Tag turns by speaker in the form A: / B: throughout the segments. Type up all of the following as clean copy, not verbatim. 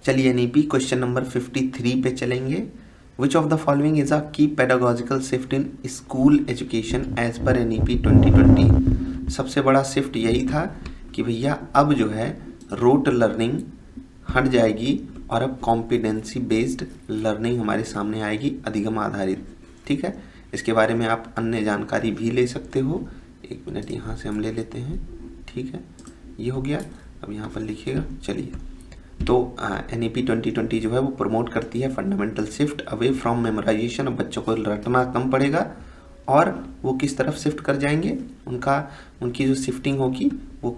A: चलिए NEP question number 53 पे चलेंगे। Which of the following is a key pedagogical shift in school education as पर NEP 2020। सबसे बड़ा शिफ्ट यही था कि भैया अब जो है रोट लर्निंग हट जाएगी और अब कॉम्पिटेंसी बेस्ड लर्निंग हमारे सामने आएगी, अधिगम आधारित। ठीक है, इसके बारे में आप अन्य जानकारी भी ले सकते हो। एक मिनट यहाँ से हम ले लेते हैं। ठीक है, ये हो गया। अब यहाँ पर लिखिएगा। चलिए, तो एनईपी 2020 जो है वो प्रमोट करती है fundamental shift away from memorisation. अब बच्चों को रटना कम पड़ेगा और वो किस तरफ शिफ्ट कर जाएंगे, उनकी जो शिफ्टिंग होगी वो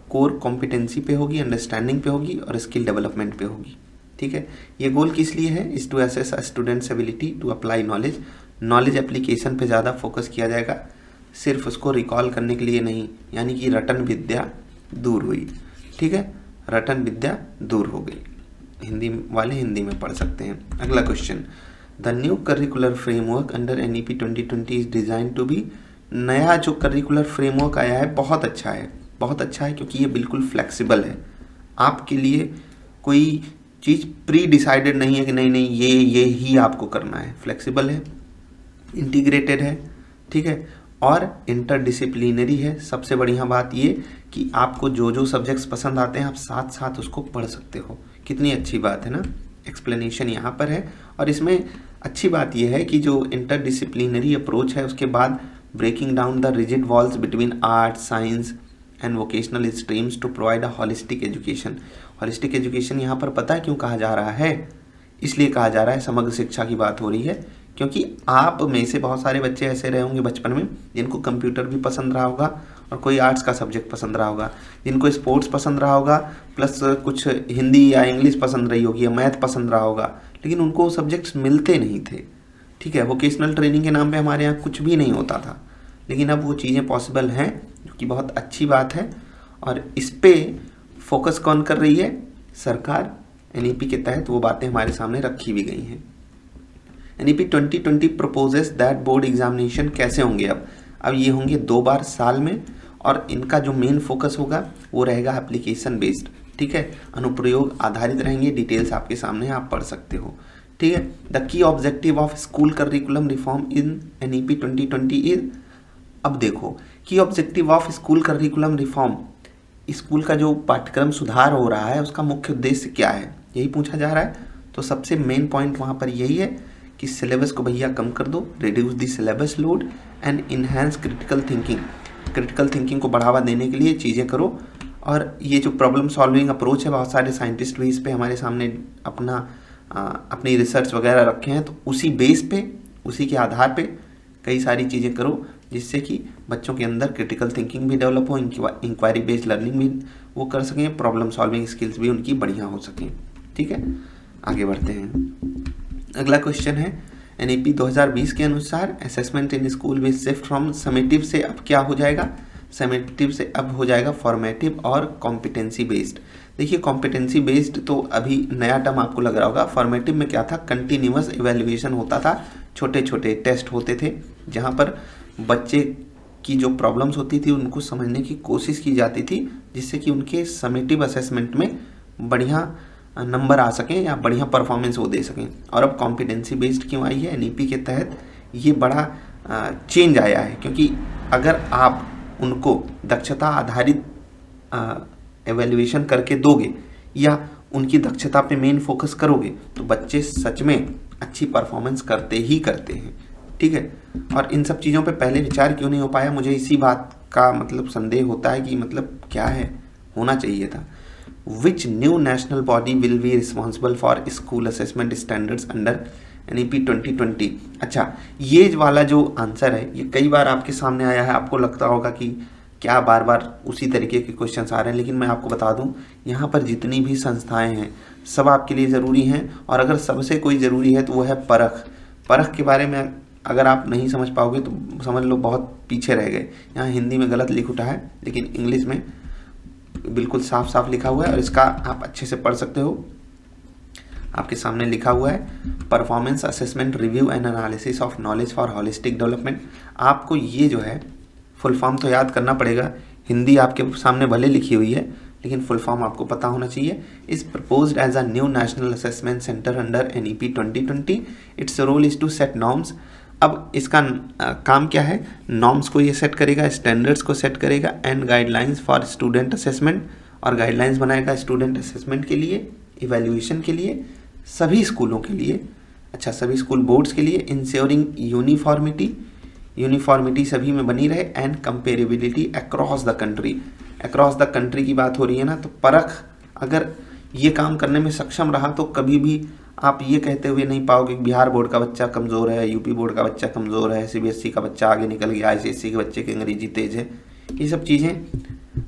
A: कोर कॉम्पिटेंसी पे होगी, अंडरस्टैंडिंग पे होगी और स्किल डेवलपमेंट पे होगी। ठीक है, ये गोल किस लिए है? Is to assess students ability to apply knowledge application पे ज़्यादा फोकस किया जाएगा, सिर्फ उसको रिकॉल करने के लिए नहीं। यानी कि रटन विद्या दूर हुई। ठीक है, रटन विद्या दूर हो गई। हिंदी वाले हिंदी में पढ़ सकते हैं। अगला question, the new curricular framework under NEP 2020 is design to be. नया जो करिकुलर फ्रेमवर्क आया है बहुत अच्छा है, बहुत अच्छा है, क्योंकि ये बिल्कुल फ्लेक्सिबल है। आपके लिए कोई चीज़ प्री डिसाइडेड नहीं है कि नहीं ये ही आपको करना है। फ्लेक्सिबल है, इंटीग्रेटेड है। ठीक है, और इंटरडिसिप्लिनरी है। सबसे बढ़िया बात ये कि आपको जो सब्जेक्ट्स पसंद आते हैं आप साथ साथ उसको पढ़ सकते हो। कितनी अच्छी बात है ना। एक्सप्लेनेशन यहाँ पर है। और इसमें अच्छी बात यह है कि जो इंटरडिसिप्लिनरी अप्रोच है उसके बाद breaking down the rigid walls between art, science and vocational streams to provide a holistic education. Holistic education यहाँ पर पता है क्यों कहा जा रहा है? इसलिए कहा जा रहा है, समग्र शिक्षा की बात हो रही है, क्योंकि आप में से बहुत सारे बच्चे ऐसे रहे होंगे बचपन में जिनको कंप्यूटर भी पसंद रहा होगा और कोई आर्ट्स का सब्जेक्ट पसंद रहा होगा, जिनको स्पोर्ट्स पसंद रहा होगा, प्लस कुछ हिंदी या इंग्लिश पसंद रही होगी या मैथ पसंद रहा होगा, लेकिन उनको वो सब्जेक्ट्स मिलते नहीं थे। ठीक है, वोकेशनल ट्रेनिंग के नाम पे हमारे यहाँ कुछ भी नहीं होता था, लेकिन अब वो चीज़ें पॉसिबल हैं, जो कि बहुत अच्छी बात है। और इस पर फोकस कौन कर रही है? सरकार। एनईपी के तहत वो बातें हमारे सामने रखी भी गई हैं। NEP 2020 proposes that board examination कैसे होंगे? अब ये होंगे 2 बार साल में, और इनका जो मेन फोकस होगा वो रहेगा एप्लीकेशन बेस्ड। ठीक है, अनुप्रयोग आधारित रहेंगे। डिटेल्स आपके सामने आप पढ़ सकते हो। ठीक है, the key objective of school curriculum reform in NEP 2020 is. अब देखो, की objective of school curriculum reform, school का जो पाठ्यक्रम सुधार हो रहा है उसका मुख्य उद्देश्य क्या है, यही पूछा जा रहा है। तो सबसे मेन पॉइंट वहाँ पर यही है कि सिलेबस को भैया कम कर दो, reduce the syllabus load and enhance critical thinking. Critical thinking को बढ़ावा देने के लिए चीज़ें करो। और ये जो प्रॉब्लम सॉल्विंग अप्रोच है, बहुत सारे साइंटिस्ट भी इस पे हमारे सामने अपनी रिसर्च वगैरह रखे हैं, तो उसी बेस पे, उसी के आधार पे कई सारी चीज़ें करो, जिससे कि बच्चों के अंदर क्रिटिकल थिंकिंग भी डेवलप हो, इंक्वायरी बेस्ड लर्निंग भी वो कर सकें, प्रॉब्लम सॉल्विंग स्किल्स भी उनकी बढ़िया हो सकें। ठीक है, आगे बढ़ते हैं। अगला क्वेश्चन है, एनईपी 2020 के अनुसार assessment in school will shift from summative से अब क्या हो जाएगा? समेटिव से अब हो जाएगा फॉर्मेटिव और कॉम्पिटेंसी बेस्ड। देखिए, कॉम्पिटेंसी बेस्ड तो अभी नया टर्म आपको लग रहा होगा। फॉर्मेटिव में क्या था? कंटिन्यूअस इवैल्यूएशन होता था, छोटे छोटे टेस्ट होते थे, जहाँ पर बच्चे की जो प्रॉब्लम्स होती थी उनको समझने की कोशिश की जाती थी, जिससे कि उनके समेटिव असेसमेंट में बढ़िया नंबर आ सकें या बढ़िया परफॉर्मेंस वो दे सकें। और अब कॉम्पिटेंसी बेस्ड क्यों आई है? एनईपी के तहत ये बड़ा चेंज आया है, क्योंकि अगर आप उनको दक्षता आधारित एवेल्युएशन करके दोगे या उनकी दक्षता पे मेन फोकस करोगे तो बच्चे सच में अच्छी परफॉर्मेंस करते ही करते हैं। ठीक है, और इन सब चीज़ों पे पहले विचार क्यों नहीं हो पाया? मुझे इसी बात का मतलब संदेह होता है कि मतलब क्या है, होना चाहिए था। Which new national body will be responsible for school assessment standards under NEP 2020? अच्छा, ये वाला जो आंसर है ये कई बार आपके सामने आया है। आपको लगता होगा कि क्या बार बार उसी तरीके के क्वेश्चंस आ रहे हैं, लेकिन मैं आपको बता दूं, यहाँ पर जितनी भी संस्थाएं हैं सब आपके लिए ज़रूरी हैं। और अगर सबसे कोई ज़रूरी है तो वो है परख। परख के बारे में अगर आप नहीं समझ पाओगे तो समझ लो बहुत पीछे रह गए। यहाँ हिंदी में गलत लिख उठा है, लेकिन इंग्लिश में बिल्कुल साफ साफ लिखा हुआ है और इसका आप अच्छे से पढ़ सकते हो। आपके सामने लिखा हुआ है, performance assessment review and analysis of knowledge for holistic development. आपको ये जो है फुल फॉर्म तो याद करना पड़ेगा। हिंदी आपके सामने भले लिखी हुई है, लेकिन फुल फॉर्म आपको पता होना चाहिए। Is proposed as a new national assessment centre under NEP 2020। Its role is to set norms. अब इसका काम क्या है, नॉर्म्स को ये सेट करेगा, स्टैंडर्ड्स को सेट करेगा, and guidelines for student assessment, और गाइडलाइंस बनाएगा स्टूडेंट असेसमेंट के लिए, इवैल्यूएशन के लिए, सभी स्कूलों के लिए, अच्छा सभी स्कूल बोर्ड्स के लिए, इंश्योरिंग यूनिफॉर्मिटी सभी में बनी रहे, and comparability across the country. Across the country की बात हो रही है ना, तो परख अगर ये काम करने में सक्षम रहा तो कभी भी आप ये कहते हुए नहीं पाओगे कि बिहार बोर्ड का बच्चा कमज़ोर है, यूपी बोर्ड का बच्चा कमज़ोर है, CBSE का बच्चा आगे निकल गया, ICSE के बच्चे की अंग्रेजी तेज है। ये सब चीज़ें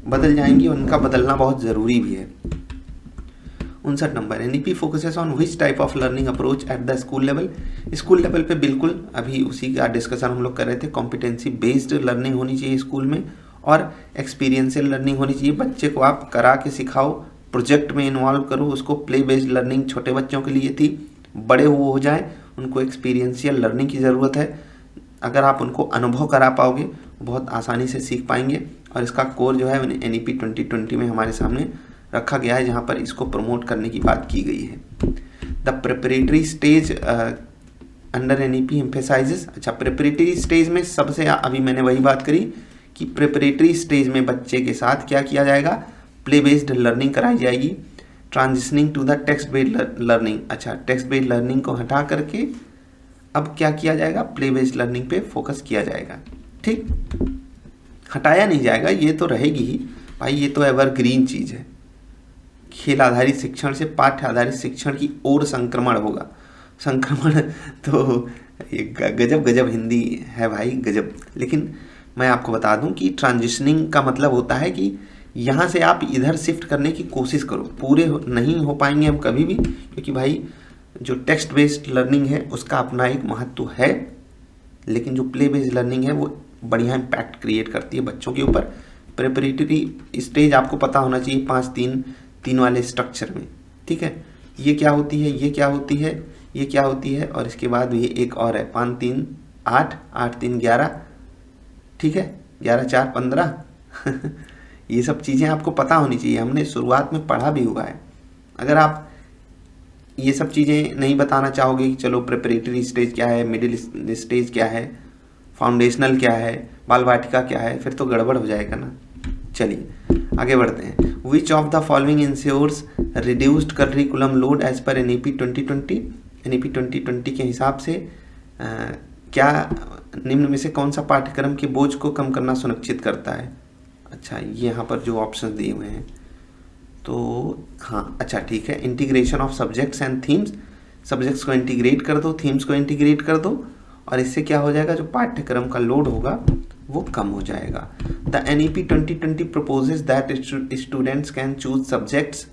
A: बदल जाएंगी, उनका बदलना बहुत ज़रूरी भी है। 59 number, NEP focuses on which type of learning approach at the school level. School level पे बिल्कुल अभी उसी का डिस्कशन हम लोग कर रहे थे, कॉम्पिटेंसी बेस्ड लर्निंग होनी चाहिए स्कूल में, और एक्सपीरियंशियल लर्निंग होनी चाहिए। बच्चे को आप करा के सिखाओ, प्रोजेक्ट में इन्वॉल्व करो उसको। प्ले बेस्ड लर्निंग छोटे बच्चों के लिए थी, बड़े हो जाए उनको एक्सपीरियंशियल लर्निंग की ज़रूरत है। अगर आप उनको अनुभव करा पाओगे बहुत आसानी से सीख पाएंगे, और इसका कोर जो है NEP 2020 में हमारे सामने रखा गया है, जहाँ पर इसको प्रमोट करने की बात की गई है। The preparatory stage under NEP emphasises. अच्छा, प्रिपरेटरी स्टेज में सबसे अभी मैंने वही बात करी कि प्रिपरेटरी स्टेज में बच्चे के साथ क्या किया जाएगा, प्ले बेस्ड लर्निंग कराई जाएगी। Transitioning to the text based learning. अच्छा, टेक्स्ट बेस्ड लर्निंग को हटा करके अब क्या किया जाएगा, प्ले बेस्ड लर्निंग पे फोकस किया जाएगा। ठीक, हटाया नहीं जाएगा, ये तो रहेगी ही भाई, ये तो एवरग्रीन चीज़ है। खेल आधारित शिक्षण से पाठ्य आधारित शिक्षण की ओर संक्रमण होगा। संक्रमण तो गजब गजब हिंदी है भाई, गजब। लेकिन मैं आपको बता दूं कि ट्रांजिशनिंग का मतलब होता है कि यहाँ से आप इधर शिफ्ट करने की कोशिश करो। पूरे नहीं हो पाएंगे हम कभी भी, क्योंकि भाई जो टेक्स्ट बेस्ड लर्निंग है उसका अपना एक महत्व है, लेकिन जो प्ले बेस्ड लर्निंग है वो बढ़िया इम्पैक्ट क्रिएट करती है बच्चों के ऊपर। प्रिपरेटरी स्टेज आपको पता होना चाहिए 5-3-3 वाले स्ट्रक्चर में। ठीक है, ये क्या होती है, ये क्या होती है, ये क्या होती है, और इसके बाद ये एक और है 5-3-8, 8-3-11। ठीक है, 11-4-15 ये सब चीज़ें आपको पता होनी चाहिए, हमने शुरुआत में पढ़ा भी हुआ है। अगर आप ये सब चीज़ें नहीं बताना चाहोगे कि चलो प्रिपरेटरी स्टेज क्या है, मिडिल स्टेज क्या है, फाउंडेशनल क्या है, बाल वाटिका क्या है, फिर तो गड़बड़ हो जाएगा ना। चलिए आगे बढ़ते हैं। Which of the following ensures reduced curriculum load as पर NEP 2020। NEP 2020 के हिसाब से क्या निम्न में से कौन सा पाठ्यक्रम के बोझ को कम करना सुनिश्चित करता है। अच्छा, ये यहाँ पर जो ऑप्शन दिए हुए हैं तो हाँ, अच्छा ठीक है, integration of subjects and themes. Subjects को इंटीग्रेट कर दो, थीम्स को इंटीग्रेट कर दो, और इससे क्या हो जाएगा, जो पाठ्यक्रम का लोड होगा वो कम हो जाएगा। The NEP 2020 proposes that students can choose subjects.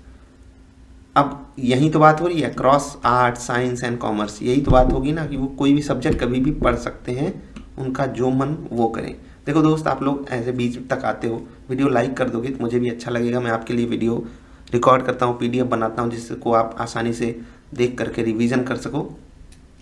A: अब यही तो बात हो रही है, cross art, science and commerce, यही तो बात होगी ना कि वो कोई भी सब्जेक्ट कभी भी पढ़ सकते हैं, उनका जो मन वो करें। देखो दोस्त, आप लोग ऐसे बीच तक आते हो, वीडियो लाइक कर दोगे तो मुझे भी अच्छा लगेगा। मैं आपके लिए वीडियो रिकॉर्ड करता हूँ, PDF बनाता हूँ, जिसको आप आसानी से देख करके रिवीजन कर सको।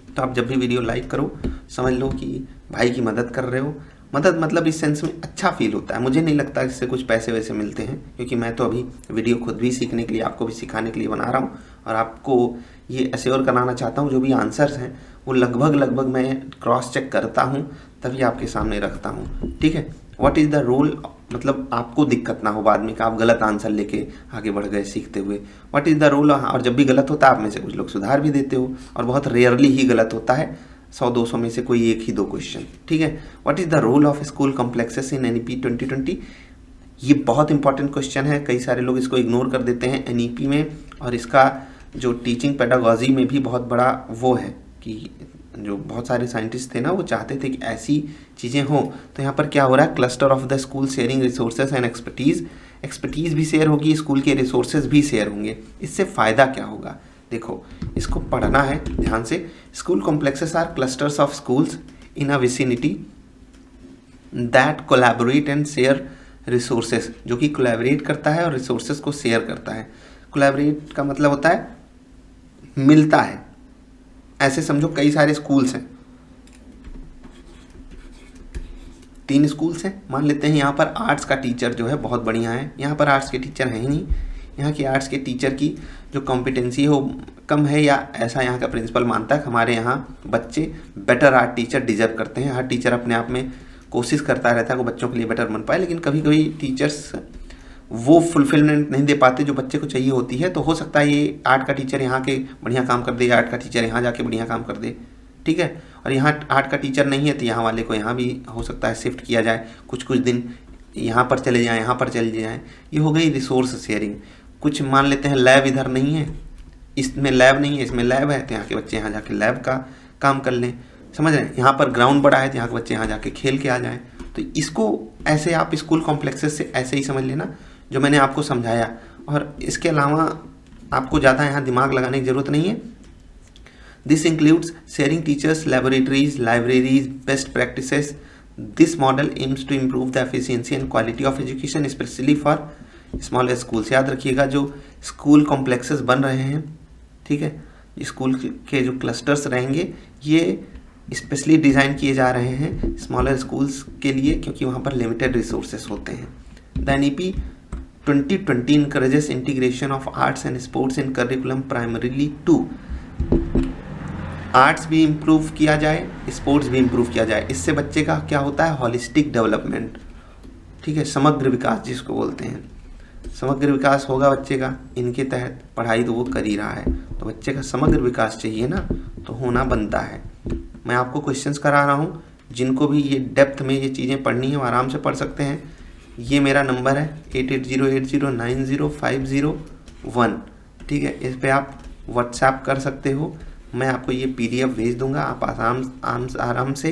A: तो आप जब भी वीडियो लाइक करो, समझ लो कि भाई की मदद कर रहे हो। मदद मतलब इस सेंस में अच्छा फील होता है। मुझे नहीं लगता इससे कुछ पैसे वैसे मिलते हैं, क्योंकि मैं तो अभी वीडियो खुद भी सीखने के लिए, आपको भी सिखाने के लिए बना रहा हूँ, और आपको ये एश्योर कराना चाहता हूँ जो भी आंसर्स हैं वो लगभग मैं क्रॉस चेक करता हूँ, तभी आपके सामने रखता हूँ। ठीक है, व्हाट इज़ द रोल, मतलब आपको दिक्कत ना हो बाद में कि आप गलत आंसर लेके आगे बढ़ गए सीखते हुए। व्हाट इज़ द रोल, और जब भी गलत होता है आप में से कुछ लोग सुधार भी देते हो, और बहुत रेयरली ही गलत होता है, 100-200 में से कोई 1-2 क्वेश्चन। ठीक है, what is the role of school complexes in NEP 2020। ये बहुत इंपॉर्टेंट क्वेश्चन है, कई सारे लोग इसको इग्नोर कर देते हैं NEP में, और इसका जो टीचिंग पेडागॉजी में भी बहुत बड़ा वो है कि जो बहुत सारे साइंटिस्ट थे ना, वो चाहते थे कि ऐसी चीज़ें हों। तो यहाँ पर क्या हो रहा है, cluster of the school sharing resources and expertise भी शेयर होगी, स्कूल के रिसोर्सेज भी शेयर होंगे। इससे फ़ायदा क्या होगा, देखो इसको पढ़ना है ध्यान से। School complexes are clusters of schools in a vicinity that collaborate and share resources, जो कि कोलैबोरेट करता है और रिसोर्सेज को शेयर करता है। कोलैबोरेट का मतलब होता है मिलता है, ऐसे समझो कई सारे स्कूल्स हैं, 3 स्कूल्स हैं। मान लेते हैं यहाँ पर आर्ट्स का टीचर जो है बहुत बढ़िया है, यहाँ पर आर्ट्स के टीचर हैं ही नहीं, यहाँ की आर्ट्स के टीचर की जो कॉम्पिटेंसी है वो कम है, या ऐसा यहाँ का प्रिंसिपल मानता है। हमारे यहाँ बच्चे बेटर आर्ट टीचर डिजर्व करते हैं। हर टीचर अपने आप में कोशिश करता रहता है कि बच्चों के लिए बेटर बन पाए, लेकिन कभी कभी टीचर्स वो फुलफिलमेंट नहीं दे पाते जो बच्चे को चाहिए होती है। तो हो सकता है ये आर्ट का टीचर यहाँ के बढ़िया काम कर दे, आर्ट का टीचर यहाँ जाके बढ़िया काम कर दे, ठीक है। और यहाँ आर्ट का टीचर नहीं है तो यहाँ वाले को यहाँ भी हो सकता है शिफ्ट किया जाए, कुछ कुछ दिन यहाँ पर चले जाएँ, यहाँ पर चले जाएँ। ये हो गई रिसोर्स शेयरिंग। कुछ मान लेते हैं लैब इधर नहीं है, इसमें लैब नहीं है, इसमें लैब है, तो यहाँ के बच्चे यहाँ जाके लैब का काम कर लें, समझ रहे हैं। यहाँ पर ग्राउंड बड़ा है तो यहाँ के बच्चे यहाँ जाके खेल के आ जाएँ। तो इसको ऐसे आप स्कूल कॉम्प्लेक्सेस से ऐसे ही समझ लेना जो मैंने आपको समझाया, और इसके अलावा आपको ज़्यादा यहाँ दिमाग लगाने की ज़रूरत नहीं है। This includes sharing teachers, laboratories, libraries, best practices. This model aims to improve the efficiency and quality of education specially for small schools. याद रखिएगा जो स्कूल कॉम्प्लेक्सेस बन रहे हैं, ठीक है, स्कूल के जो क्लस्टर्स रहेंगे ये स्पेशली डिज़ाइन किए जा रहे हैं स्मॉलर स्कूल्स के लिए, क्योंकि वहाँ पर लिमिटेड रिसोर्सेस होते हैं। The NEP 2020 encourages integration of arts and sports in curriculum primarily to arts भी इम्प्रूव किया जाए, स्पोर्ट्स भी इम्प्रूव किया जाए। इससे बच्चे का क्या होता है, होलिस्टिक डेवलपमेंट, ठीक है, समग्र विकास जिसको बोलते हैं। समग्र विकास होगा बच्चे का इनके तहत, पढ़ाई तो वो कर ही रहा है, तो बच्चे का समग्र विकास चाहिए ना, तो होना बनता है। मैं आपको क्वेश्चंस करा रहा हूँ, जिनको भी ये डेप्थ में ये चीज़ें पढ़नी है वो आराम से पढ़ सकते हैं। ये मेरा नंबर है 8808090501, ठीक है, इस पे आप व्हाट्सएप कर सकते हो। मैं आपको ये PDF भेज दूंगा, आप आराम से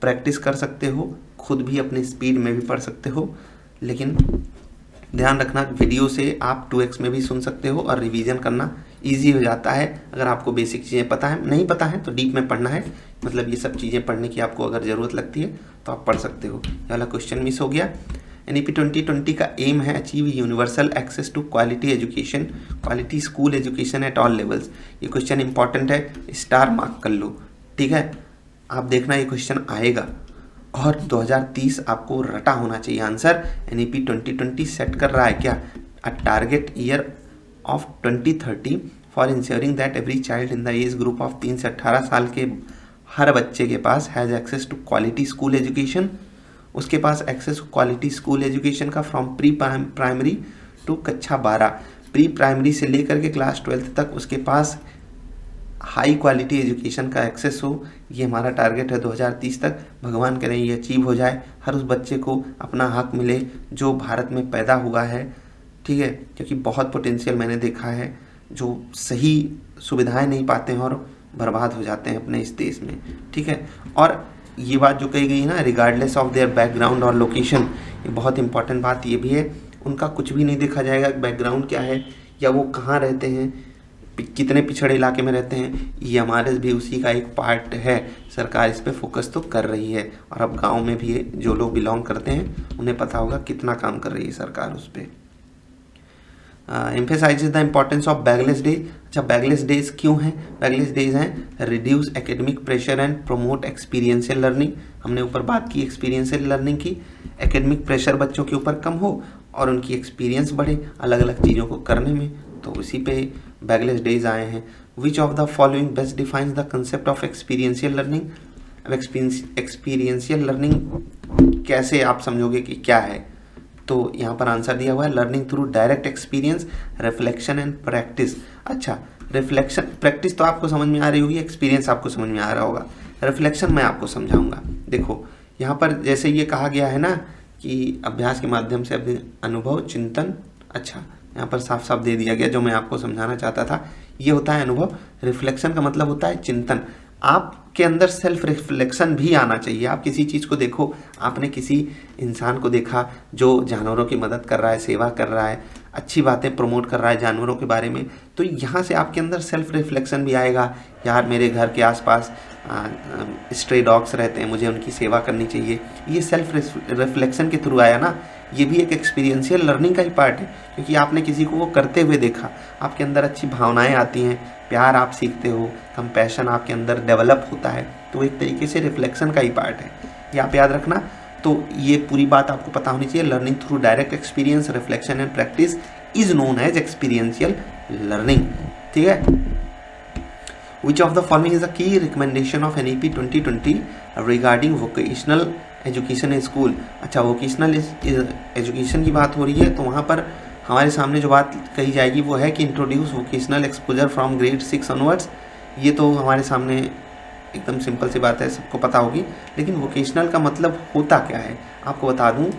A: प्रैक्टिस कर सकते हो, खुद भी अपनी स्पीड में भी पढ़ सकते हो। लेकिन ध्यान रखना वीडियो से आप 2x में भी सुन सकते हो और रिवीजन करना इजी हो जाता है। अगर आपको बेसिक चीज़ें पता है, नहीं पता है तो डीप में पढ़ना है, मतलब ये सब चीज़ें पढ़ने की आपको अगर ज़रूरत लगती है तो आप पढ़ सकते हो। ये वाला क्वेश्चन मिस हो गया। NEP 2020 का एम है achieve universal access to quality education, quality school education at all levels. ये क्वेश्चन इंपॉर्टेंट है, स्टार मार्क कर लो, ठीक है। आप देखना ये क्वेश्चन आएगा, और 2030 आपको रटा होना चाहिए आंसर। NEP 2020 सेट कर रहा है क्या, a target year of 2030 for ensuring that every child in the age group of 3 से 18 साल के हर बच्चे के पास has access to quality school education. उसके पास एक्सेस क्वालिटी स्कूल एजुकेशन का फ्रॉम प्री प्राइमरी टू कक्षा 12, प्री प्राइमरी से लेकर के क्लास 12 तक उसके पास हाई क्वालिटी एजुकेशन का एक्सेस हो। ये हमारा टारगेट है 2030 तक। भगवान करें ये अचीव हो जाए, हर उस बच्चे को अपना हक मिले जो भारत में पैदा हुआ है, ठीक है, क्योंकि बहुत पोटेंशियल मैंने देखा है जो सही सुविधाएं नहीं पाते हैं और बर्बाद हो जाते हैं अपने इस देश में, ठीक है। और ये बात जो कही गई है ना, रिगार्डलेस ऑफ देयर बैकग्राउंड और लोकेशन, ये बहुत इंपॉर्टेंट बात ये भी है। उनका कुछ भी नहीं देखा जाएगा, बैकग्राउंड क्या है या वो कहाँ रहते हैं, कितने पिछड़े इलाके में रहते हैं, ये हमारे भी उसी का एक पार्ट है। सरकार इस पे फोकस तो कर रही है, और अब गांव में भी जो लोग बिलोंग करते हैं उन्हें पता होगा कितना काम कर रही है सरकार उस पर। Emphasises the importance of bagless day. अच्छा, बैगलेस डेज क्यों हैं? बैगलेस डेज हैं reduce academic pressure and promote experiential learning. हमने ऊपर बात की एक्सपीरियंशियल लर्निंग की, एकेडमिक प्रेशर बच्चों के ऊपर कम हो और उनकी एक्सपीरियंस बढ़े अलग अलग चीज़ों को करने में, तो उसी पे बैगलेस डेज आए हैं। Which of the following best defines the concept of experiential learning. अब एक्सपीरियंशियल लर्निंग कैसे आप समझोगे कि क्या है, तो यहाँ पर आंसर दिया हुआ है learning through direct experience, reflection and practice. अच्छा, रिफ्लेक्शन प्रैक्टिस तो आपको समझ में आ रही होगी, एक्सपीरियंस आपको समझ में आ रहा होगा, रिफ्लेक्शन मैं आपको समझाऊंगा। देखो यहाँ पर जैसे ये कहा गया है ना कि अभ्यास के माध्यम से अपने अनुभव चिंतन, अच्छा यहाँ पर साफ साफ दे दिया गया जो मैं आपको समझाना चाहता था, ये होता है अनुभव। रिफ्लेक्शन का मतलब होता है चिंतन। आपके अंदर सेल्फ रिफ्लेक्शन भी आना चाहिए। आप किसी चीज़ को देखो, आपने किसी इंसान को देखा जो जानवरों की मदद कर रहा है, सेवा कर रहा है, अच्छी बातें प्रमोट कर रहा है जानवरों के बारे में, तो यहाँ से आपके अंदर सेल्फ रिफ्लेक्शन भी आएगा। यार मेरे घर के आसपास स्ट्रे डॉग्स रहते हैं, मुझे उनकी सेवा करनी चाहिए। ये सेल्फ रिफ्लेक्शन के थ्रू आया ना, ये भी एक एक्सपीरियंशियल लर्निंग का ही पार्ट है, क्योंकि आपने किसी को वो करते हुए देखा, आपके अंदर अच्छी भावनाएं आती हैं, प्यार आप सीखते हो, कंपैशन आपके अंदर डेवलप होता है, तो एक तरीके से रिफ्लेक्शन का ही पार्ट है। ये आप याद रखना। तो ये पूरी बात आपको पता होनी चाहिए। Learning through direct experience, reflection and practice is known as experiential learning. ठीक है। Which of the following is the key recommendation of NEP 2020 regarding vocational education in school. अच्छा, वोकेशनल एजुकेशन की बात हो रही है, तो वहाँ पर हमारे सामने जो बात कही जाएगी वो है कि introduce vocational exposure from grade 6 onwards. ये तो हमारे सामने एकदम सिंपल सी बात है, सबको पता होगी। लेकिन वोकेशनल का मतलब होता क्या है आपको बता दूं।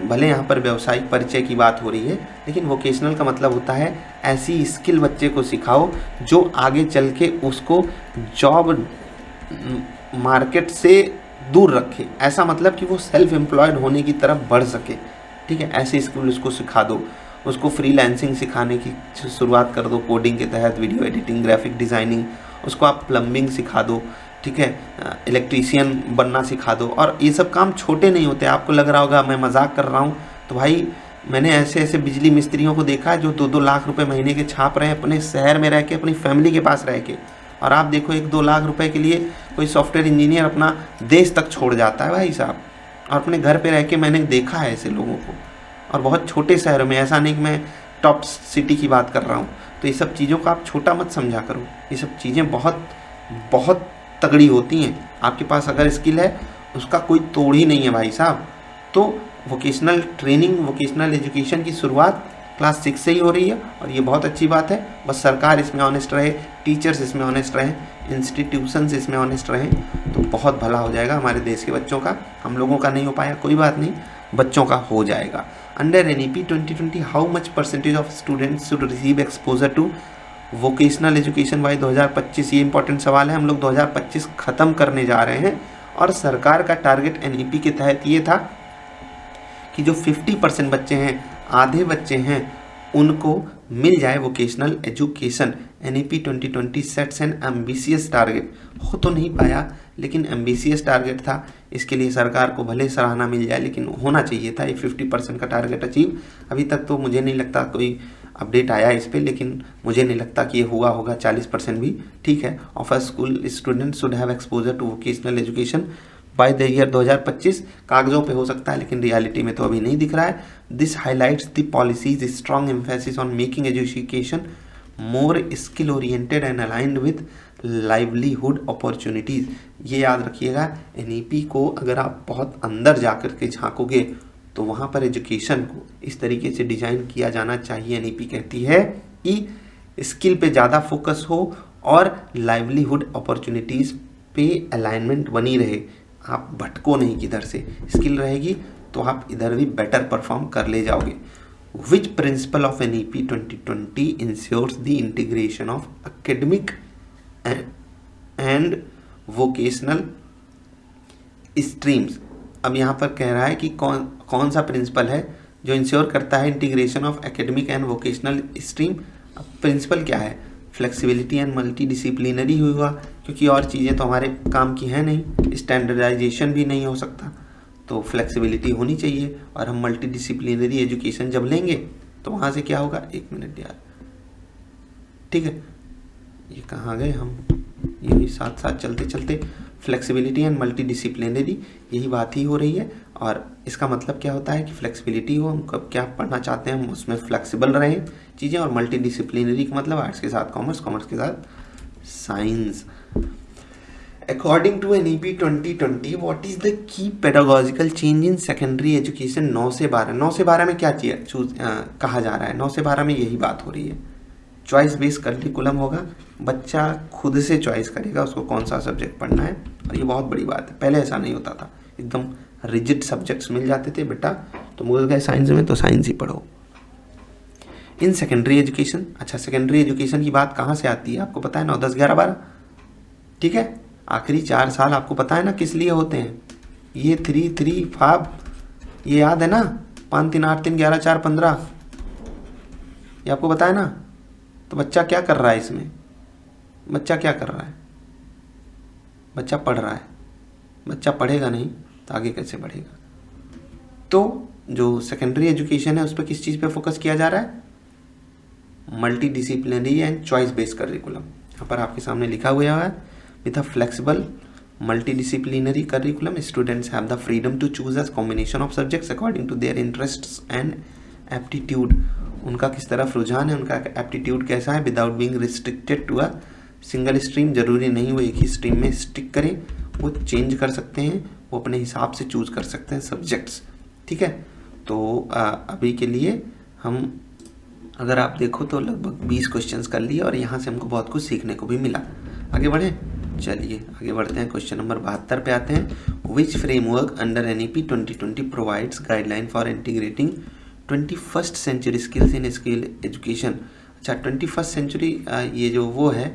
A: भले यहाँ पर व्यावसायिक परिचय की बात हो रही है, लेकिन वोकेशनल का मतलब होता है ऐसी स्किल बच्चे को सिखाओ जो आगे चल के उसको जॉब मार्केट से दूर रखे। ऐसा मतलब कि वो सेल्फ एम्प्लॉयड होने की तरफ बढ़ सके। ठीक है, ऐसी स्किल उसको सिखा दो। उसको फ्रीलांसिंग सिखाने की शुरुआत कर दो, कोडिंग के तहत, वीडियो एडिटिंग, ग्राफिक डिज़ाइनिंग। उसको आप प्लम्बिंग सिखा दो। ठीक है, इलेक्ट्रीशियन बनना सिखा दो। और ये सब काम छोटे नहीं होते। आपको लग रहा होगा मैं मजाक कर रहा हूँ, तो भाई मैंने ऐसे ऐसे बिजली मिस्त्रियों को देखा है जो 2-2 लाख रुपए महीने के छाप रहे हैं अपने शहर में रह के, अपनी फैमिली के पास रह के। और आप देखो 1-2 लाख रुपए के लिए कोई सॉफ्टवेयर इंजीनियर अपना देश तक छोड़ जाता है भाई साहब। और अपने घर पे रह के मैंने देखा है ऐसे लोगों को, और बहुत छोटे शहरों में। ऐसा नहीं कि मैं टॉप सिटी की बात कर रहा हूँ। तो ये सब चीज़ों को आप छोटा मत समझा करो। ये सब चीज़ें बहुत बहुत तगड़ी होती हैं। आपके पास अगर स्किल है उसका कोई तोड़ ही नहीं है भाई साहब। तो वोकेशनल ट्रेनिंग, वोकेशनल एजुकेशन की शुरुआत क्लास 6 से ही हो रही है, और ये बहुत अच्छी बात है। बस सरकार इसमें ऑनेस्ट रहे, टीचर्स इसमें ऑनेस्ट रहें, इंस्टीट्यूशंस इसमें ऑनेस्ट रहें, तो बहुत भला हो जाएगा हमारे देश के बच्चों का। हम लोगों का नहीं हो पाया, कोई बात नहीं, बच्चों का हो जाएगा। Under NEP 2020 how much percentage of students should receive exposure to vocational education by 2025। ये इंपॉर्टेंट सवाल है। हम लोग 2025 ख़त्म करने जा रहे हैं, और सरकार का टारगेट NEP के तहत ये था कि जो 50% बच्चे हैं, आधे बच्चे हैं, उनको मिल जाए vocational education. NEP 2020 sets N ambitious target. हो तो नहीं पाया, लेकिन एम्बिशियस टारगेट था। इसके लिए सरकार को भले सराहना मिल जाए, लेकिन होना चाहिए था ये 50% का टारगेट अचीव। अभी तक तो मुझे नहीं लगता कोई अपडेट आया इस पर, लेकिन मुझे नहीं लगता कि ये हुआ होगा 40% भी। ठीक है, of a school student should have exposure to vocational education by the year 2025। कागजों पे हो सकता है, लेकिन रियलिटी में तो अभी नहीं दिख रहा है। This highlights the policies strong emphasis on making education more skill oriented and aligned with livelihood opportunities. ये याद रखिएगा, NEP को अगर आप बहुत अंदर जा कर के झाँकोगे तो वहाँ पर एजुकेशन को इस तरीके से डिज़ाइन किया जाना चाहिए। NEP कहती है कि स्किल पे ज़्यादा फोकस हो और लाइवलीहुड अपॉर्चुनिटीज़ पे अलाइनमेंट बनी रहे। आप भटको नहीं किधर से, स्किल रहेगी तो आप इधर भी बेटर परफॉर्म कर ले जाओगे। Which principle of NEP 2020 ensures the integration of academic and vocational streams. अब यहाँ पर कह रहा है कि कौन सा प्रिंसिपल है जो इंश्योर करता है integration of academic and vocational stream. अब प्रिंसिपल क्या है? फ्लेक्सिबिलिटी एंड मल्टी डिसिप्लिनरी हुआ, क्योंकि और चीज़ें तो हमारे काम की हैं नहीं, स्टैंडर्डाइजेशन भी नहीं हो सकता, तो फ्लेक्सिबिलिटी होनी चाहिए। और हम मल्टी डिसिप्लिनरी एजुकेशन जब लेंगे तो वहाँ से क्या होगा, 1 मिनट यार, ठीक है, ये कहाँ गए हम, यही साथ साथ चलते चलते फ्लेक्सिबिलिटी एंड मल्टी डिसिप्लिनरी, यही बात ही हो रही है। और इसका मतलब क्या होता है कि फ्लेक्सिबिलिटी हो, हम कब क्या पढ़ना चाहते हैं हम उसमें फ्लेक्सिबल रहें चीज़ें, और मल्टी डिसिप्लिनरी का मतलब आर्ट्स के साथ कॉमर्स, कॉमर्स के साथ science. According to NEP 2020 what is the key pedagogical change in secondary education 9 से 12। 9 से 12 में क्या कहा जा रहा है? 9 से 12 में यही बात हो रही है, चॉइस बेस्ड करिकुलम होगा। बच्चा खुद से चॉइस करेगा उसको कौन सा सब्जेक्ट पढ़ना है, और ये बहुत बड़ी बात है। पहले ऐसा नहीं होता था, एकदम रिजिड सब्जेक्ट्स मिल जाते थे, बेटा तुम घुस गए साइंस में तो साइंस ही पढ़ो। इन सेकेंडरी एजुकेशन, अच्छा सेकेंडरी एजुकेशन की बात कहाँ से आती है आपको पता है? 9, 10, 11, 12, ठीक है। आखिरी 4 साल आपको पता है ना किस लिए होते हैं? ये 3, 3, 5, ये याद है ना, 5, 3, 8, 3, 11, 4, 15, ये आपको पता है ना। तो बच्चा क्या कर रहा है इसमें? बच्चा क्या कर रहा है? बच्चा पढ़ रहा है। बच्चा पढ़ेगा नहीं तो आगे कैसे बढ़ेगा? तो जो सेकेंडरी एजुकेशन है उस पर किस चीज़ पे फोकस किया जा रहा है? Multi disciplinary and choice based curriculum. यहाँ पर आपके सामने लिखा हुआ है with a flexible multidisciplinary curriculum, students have the freedom to choose a combination of subjects according to their interests and aptitude, उनका किस तरफ रुझान है, उनका एप्टीट्यूड कैसा है, without being restricted to a single stream, जरूरी नहीं वो एक ही स्ट्रीम में स्टिक करें, वो चेंज कर सकते हैं, वो अपने हिसाब से चूज कर सकते हैं सब्जेक्ट्स। ठीक है, तो अभी के लिए हम अगर आप देखो तो लगभग 20 क्वेश्चंस कर लिए और यहाँ से हमको बहुत कुछ सीखने को भी मिला। आगे बढ़ें, चलिए आगे बढ़ते हैं। क्वेश्चन नंबर 72 पे आते हैं। Which framework under NEP 2020 provides guideline for integrating 21st century skills in skill education. अच्छा, 21st सेंचुरी ये जो वो है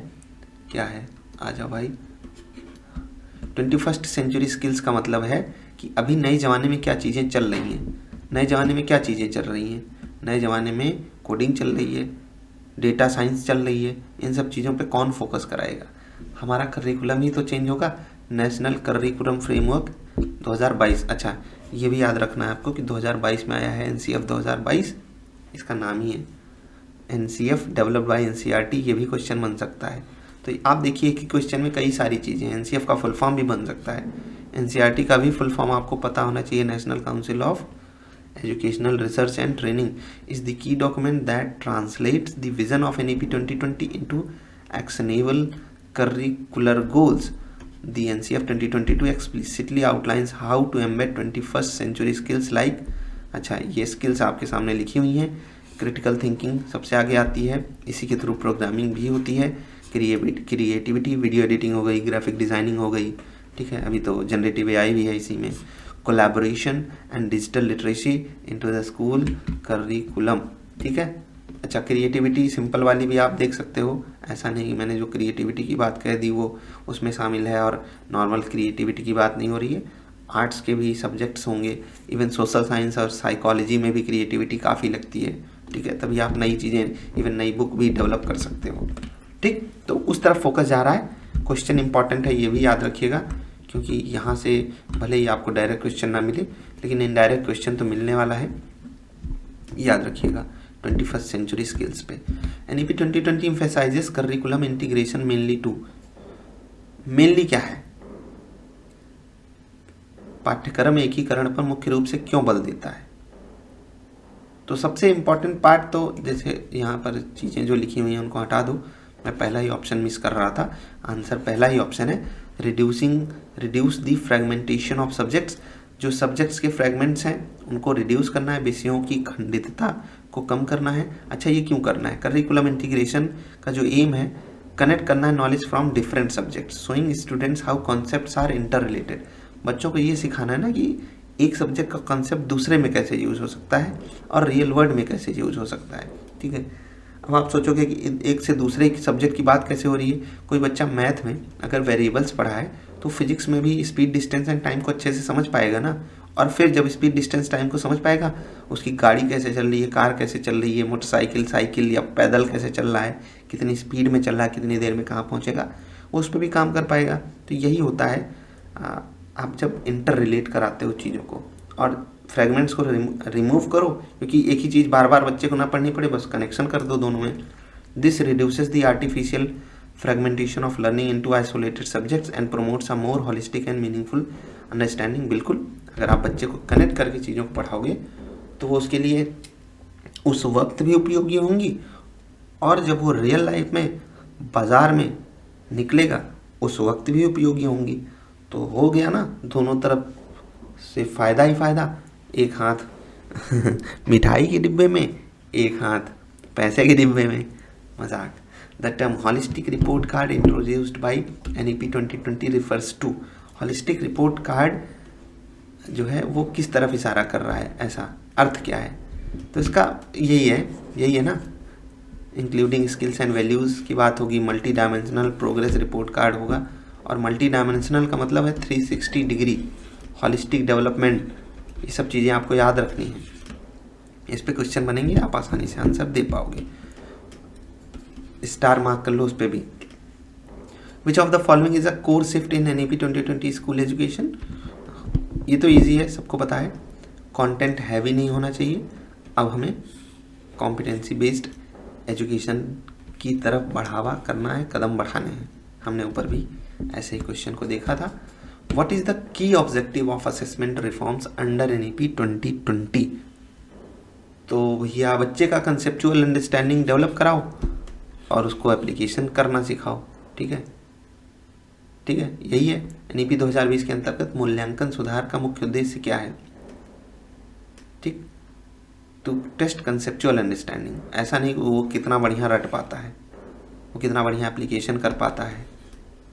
A: क्या है, आ जाओ भाई। 21st सेंचुरी स्किल्स का मतलब है कि अभी नए ज़माने में क्या चीज़ें चल रही हैं। नए ज़माने में क्या चीज़ें चल रही हैं? नए ज़माने में कोडिंग चल रही है, डेटा साइंस चल रही है, इन सब चीज़ों पे कौन फोकस कराएगा? हमारा करिकुलम ही तो चेंज होगा। National curriculum framework 2022। अच्छा, ये भी याद रखना है आपको कि 2022 में आया है NCF 2022, इसका नाम ही है NCF डेवलप्ड बाय NCERT। ये भी क्वेश्चन बन सकता है। तो आप देखिए कि क्वेश्चन में कई सारी चीज़ें, NCF का फुल फॉर्म भी बन सकता है, NCERT का भी फुल फॉर्म आपको पता होना चाहिए। National council of Educational Research and Training is the key document that translates the vision of NEP 2020 into actionable curricular goals. The NCF 2022 explicitly outlines how to embed 21st century skills like, अच्छा ये skills आपके सामने लिखी हुई हैं। Critical thinking सबसे आगे आती है, इसी के थ्रू प्रोग्रामिंग भी होती है, क्रिएटिविटी, वीडियो एडिटिंग हो गई, ग्राफिक डिज़ाइनिंग हो गई। ठीक है, अभी तो जनरेटिव AI भी है इसी में। Collaboration and digital literacy into the school curriculum. ठीक है, अच्छा क्रिएटिविटी सिंपल वाली भी आप देख सकते हो, ऐसा नहीं मैंने जो क्रिएटिविटी की बात कह दी वो उसमें शामिल है और नॉर्मल क्रिएटिविटी की बात नहीं हो रही है। आर्ट्स के भी सब्जेक्ट्स होंगे, इवन सोशल साइंस और साइकोलॉजी में भी क्रिएटिविटी काफ़ी लगती है। ठीक है, तभी आप नई चीज़ें, इवन नई बुक भी डेवलप कर सकते हो। ठीक, तो उस तरफ फोकस जा रहा है। क्वेश्चन इंपॉर्टेंट है, ये भी याद रखिएगा, क्योंकि यहाँ से भले ही आपको डायरेक्ट क्वेश्चन ना मिले लेकिन इनडायरेक्ट क्वेश्चन तो मिलने वाला है, याद रखिएगा। 21st सेंचुरी स्किल्स पे NEP 2020 emphasises curriculum integration mainly to. Mainly क्या है? पाठ्यक्रम एकीकरण पर मुख्य रूप से क्यों बल देता है? तो सबसे इंपॉर्टेंट पार्ट तो जैसे यहाँ पर चीज़ें जो लिखी हुई हैं उनको हटा दो, मैं पहला ही ऑप्शन मिस कर रहा था। आंसर पहला ही ऑप्शन है, reduce the fragmentation of subjects. जो सब्जेक्ट्स के फ्रेगमेंट्स हैं उनको रिड्यूस करना है, विषयों की खंडितता को कम करना है। अच्छा, ये क्यों करना है? करिकुलम इंटीग्रेशन का जो एम है, कनेक्ट करना है knowledge from different subjects, showing students how concepts are interrelated. बच्चों को ये सिखाना है ना कि एक सब्जेक्ट का कॉन्सेप्ट दूसरे में कैसे यूज हो सकता है और रियल वर्ल्ड में कैसे यूज हो सकता है। ठीक है, अब आप सोचोगे कि एक से दूसरे सब्जेक्ट की बात कैसे हो रही है। कोई बच्चा मैथ में अगर वेरिएबल्स पढ़ा है तो फिजिक्स में भी स्पीड, डिस्टेंस एंड टाइम को अच्छे से समझ पाएगा ना। और फिर जब स्पीड, डिस्टेंस, टाइम को समझ पाएगा, उसकी गाड़ी कैसे चल रही है, कार कैसे चल रही है, मोटरसाइकिल, साइकिल या पैदल कैसे चल रहा है, कितनी स्पीड में चल रहा है, कितनी देर में कहाँ पहुँचेगा, वो उस पर भी काम कर पाएगा। तो यही होता है आप जब इंटर रिलेट कराते हो चीज़ों को और फ्रेगमेंट्स को रिमूव करो, क्योंकि एक ही चीज़ बार बार बच्चे को ना पढ़नी पड़े, बस कनेक्शन कर दो दोनों में। This reduces the artificial fragmentation of learning into isolated subjects and promotes a more holistic and meaningful understanding. बिल्कुल, अगर आप बच्चे को कनेक्ट करके चीज़ों को पढ़ाओगे तो वो उसके लिए उस वक्त भी उपयोगी होंगी और जब वो रियल लाइफ में बाज़ार में निकलेगा उस वक्त भी उपयोगी होंगी। तो हो गया ना, दोनों तरफ से फ़ायदा ही फ़ायदा। एक हाथ मिठाई के डिब्बे में, एक हाथ पैसे के डिब्बे में। मजाक। The term holistic report card introduced by NEP 2020 refers to. Holistic report card जो है वो किस तरफ इशारा कर रहा है, ऐसा अर्थ क्या है? तो इसका यही है ना, इंक्लूडिंग स्किल्स एंड वैल्यूज़ की बात होगी। Multi dimensional progress report card होगा और मल्टी डायमेंशनल का मतलब है 360 डिग्री हॉलिस्टिक डेवलपमेंट। ये सब चीज़ें आपको याद रखनी है, इस पे क्वेश्चन बनेंगे, आप आसानी से आंसर दे पाओगे। स्टार मार्क कर लो उस पर भी। विच of the following is a core shift in NEP 2020 school education. ये तो इजी है, सबको पता है, कंटेंट हैवी नहीं होना चाहिए। अब हमें कॉम्पिटेंसी बेस्ड एजुकेशन की तरफ बढ़ावा करना है, कदम बढ़ाने हैं। हमने ऊपर भी ऐसे ही क्वेश्चन को देखा था। व्हाट इज द की objective of assessment reforms under NEP 2020? तो भैया बच्चे का कंसेप्चुअल अंडरस्टैंडिंग डेवलप कराओ और उसको एप्लीकेशन करना सिखाओ। ठीक है, ठीक है, यही है। NEP 2020 के अंतर्गत मूल्यांकन सुधार का मुख्य उद्देश्य क्या है? ठीक, टू टेस्ट कंसेप्चुअल अंडरस्टैंडिंग। ऐसा नहीं वो कितना बढ़िया रट पाता है, वो कितना बढ़िया एप्लीकेशन कर पाता है,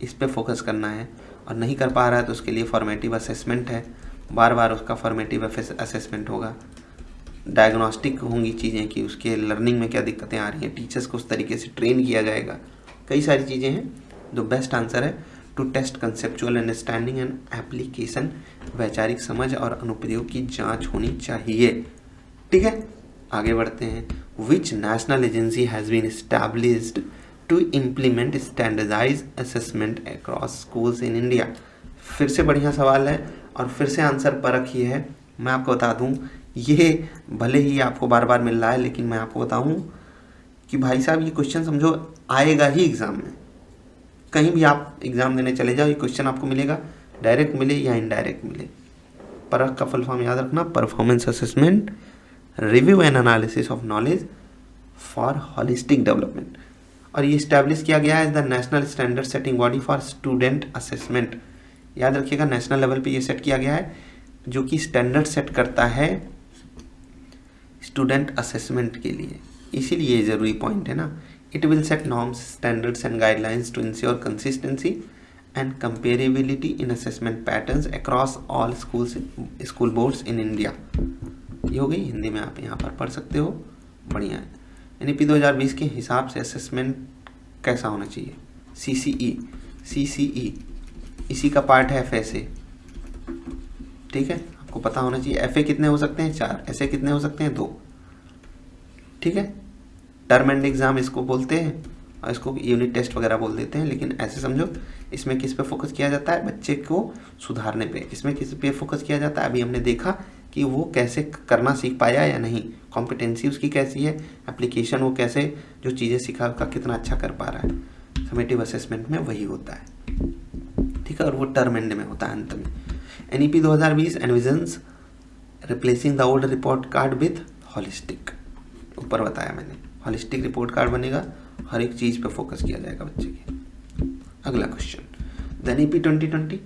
A: इस पे फोकस करना है। और नहीं कर पा रहा है तो उसके लिए फॉर्मेटिव असेसमेंट है, बार बार उसका फॉर्मेटिव असेसमेंट होगा। डायग्नोस्टिक होंगी चीज़ें कि उसके लर्निंग में क्या दिक्कतें आ रही हैं, टीचर्स को उस तरीके से ट्रेन किया जाएगा। कई सारी चीज़ें हैं। जो बेस्ट आंसर है to test conceptual understanding and application, वैचारिक समझ और अनुप्रयोग की जांच होनी चाहिए। ठीक है, आगे बढ़ते हैं। Which national agency has been established to implement standardise assessment across schools in India? फिर से बढ़िया सवाल है और फिर से आंसर परख ही है। मैं आपको बता दूं, ये भले ही आपको बार बार मिल रहा है, लेकिन मैं आपको बताऊं कि भाई साहब ये क्वेश्चन समझो आएगा ही एग्ज़ाम में। कहीं भी आप एग्ज़ाम देने चले जाओ, ये क्वेश्चन आपको मिलेगा, डायरेक्ट मिले या इनडायरेक्ट मिले। परख का फुल फॉर्म याद रखना, performance assessment review and analysis of knowledge for holistic development. और ये इस्टेब्लिश किया गया है the national standard setting body for student assessment. याद रखिएगा, नेशनल लेवल पे ये सेट किया गया है, जो कि स्टैंडर्ड सेट करता है स्टूडेंट असेसमेंट के लिए। इसीलिए ये ज़रूरी पॉइंट है ना। It will set norms, standards and guidelines to ensure consistency and comparability in assessment patterns across all school boards in India. ये हो गई हिंदी में, आप यहाँ पर पढ़ सकते हो, बढ़िया है। NEP 2020 के हिसाब से असेसमेंट कैसा होना चाहिए? CCE इसी का पार्ट है FSA। ठीक है, आपको पता होना चाहिए FA कितने हो सकते हैं? 4। ऐसे कितने हो सकते हैं? 2। ठीक है, टर्म एंड एग्ज़ाम इसको बोलते हैं और इसको यूनिट टेस्ट वगैरह बोल देते हैं। लेकिन ऐसे समझो, इसमें किस पे फोकस किया जाता है? बच्चे को सुधारने पे। इसमें किस पे फोकस किया जाता है? अभी हमने देखा कि वो कैसे करना सीख पाया या नहीं, कॉम्पिटेंसी उसकी कैसी है, एप्लीकेशन वो कैसे जो चीज़ें सीखा उसका कितना अच्छा कर पा रहा है। समेटिव असेसमेंट में वही होता है। ठीक है, और वो टर्म एंड में होता है अंत में। NEP 2020 envisions replacing the old report card with holistic. ऊपर बताया मैंने, हॉलिस्टिक रिपोर्ट कार्ड बनेगा, हर एक चीज़ पे फोकस किया जाएगा बच्चे के। अगला question, the NEP 2020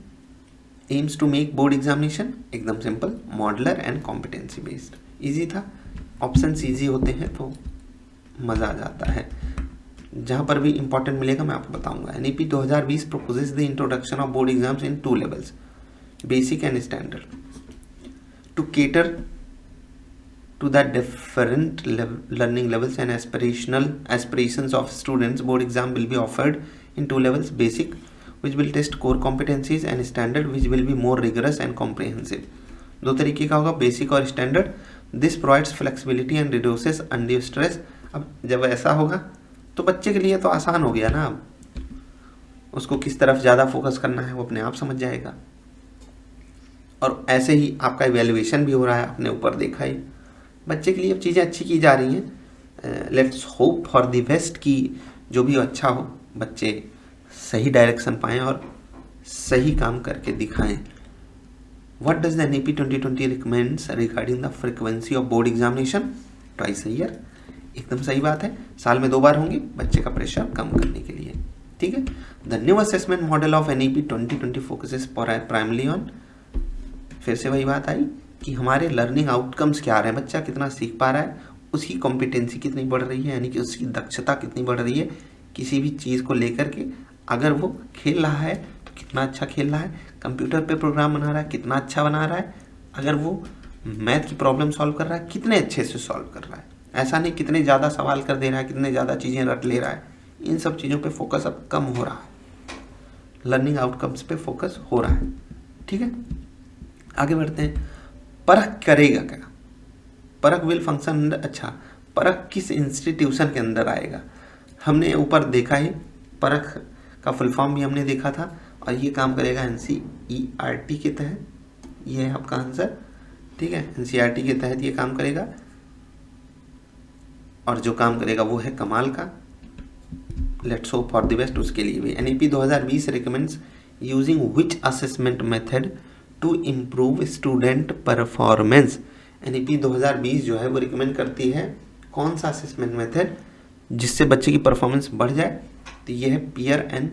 A: aims to make board examination, एकदम simple, modular and competency based. Easy था, ऑप्शंस इजी होते हैं तो मज़ा आ जाता है। जहाँ पर भी इंपॉर्टेंट मिलेगा मैं आपको बताऊंगा। NEP 2020 proposes the introduction of board exams in 2 levels, basic and standard, to cater to the different learning levels and aspirations of students. Board exam will be offered in 2 levels, basic which will test core competencies and standard which will be more rigorous and comprehensive. 2 तरीके का होगा, basic और standard. This provides flexibility and reduces undue stress. अब जब ऐसा होगा तो बच्चे के लिए तो आसान हो गया ना, अब उसको किस तरफ ज़्यादा फोकस करना है वो अपने आप समझ जाएगा। और ऐसे ही आपका इवैल्यूएशन भी हो रहा है, अपने ऊपर देखा ही, बच्चे के लिए अब चीज़ें अच्छी की जा रही हैं। Let's hope for the best कि जो भी अच्छा हो, बच्चे सही डायरेक्शन पाएँ और सही काम करके दिखाएं। What does the NEP 2020 recommends regarding the frequency of board examination? Twice a year। एकदम सही बात है, साल में 2 बार होंगे, बच्चे का प्रेशर कम करने के लिए। ठीक है, the new assessment model of NEP 2020 focuses primary on, फिर से वही बात आई कि हमारे लर्निंग आउटकम्स क्या आ रहे हैं, बच्चा कितना सीख पा रहा है, उसकी कॉम्पिटेंसी कितनी बढ़ रही है, यानी कि उसकी दक्षता कितनी बढ़ रही है किसी भी चीज़ को लेकर के। अगर वो खेल रहा है तो कितना अच्छा खेल रहा है, कंप्यूटर पे प्रोग्राम बना रहा है कितना अच्छा बना रहा है, अगर वो मैथ की प्रॉब्लम सॉल्व कर रहा है कितने अच्छे से सॉल्व कर रहा है। ऐसा नहीं कितने ज़्यादा सवाल कर दे रहा है, कितने ज़्यादा चीज़ें रट ले रहा है। इन सब चीज़ों पे फोकस अब कम हो रहा है, लर्निंग आउटकम्स पे फोकस हो रहा है। ठीक है, आगे बढ़ते हैं। परख करेगा क्या? परख विल फंक्शन, अच्छा परख किस इंस्टीट्यूशन के अंदर आएगा? हमने ऊपर देखा ही, परख का फुल फॉर्म भी हमने देखा था, और ये काम करेगा NCERT के तहत। ये है आपका आंसर। ठीक है, NCERT के तहत ये काम करेगा, और जो काम करेगा वो है कमाल का। Let's hope for the best उसके लिए भी। NEP 2020 recommends using which assessment method to improve student performance. NEP 2020 जो है वो रिकमेंड करती है कौन सा असेसमेंट मेथड जिससे बच्चे की परफॉर्मेंस बढ़ जाए, तो ये है पीयर एंड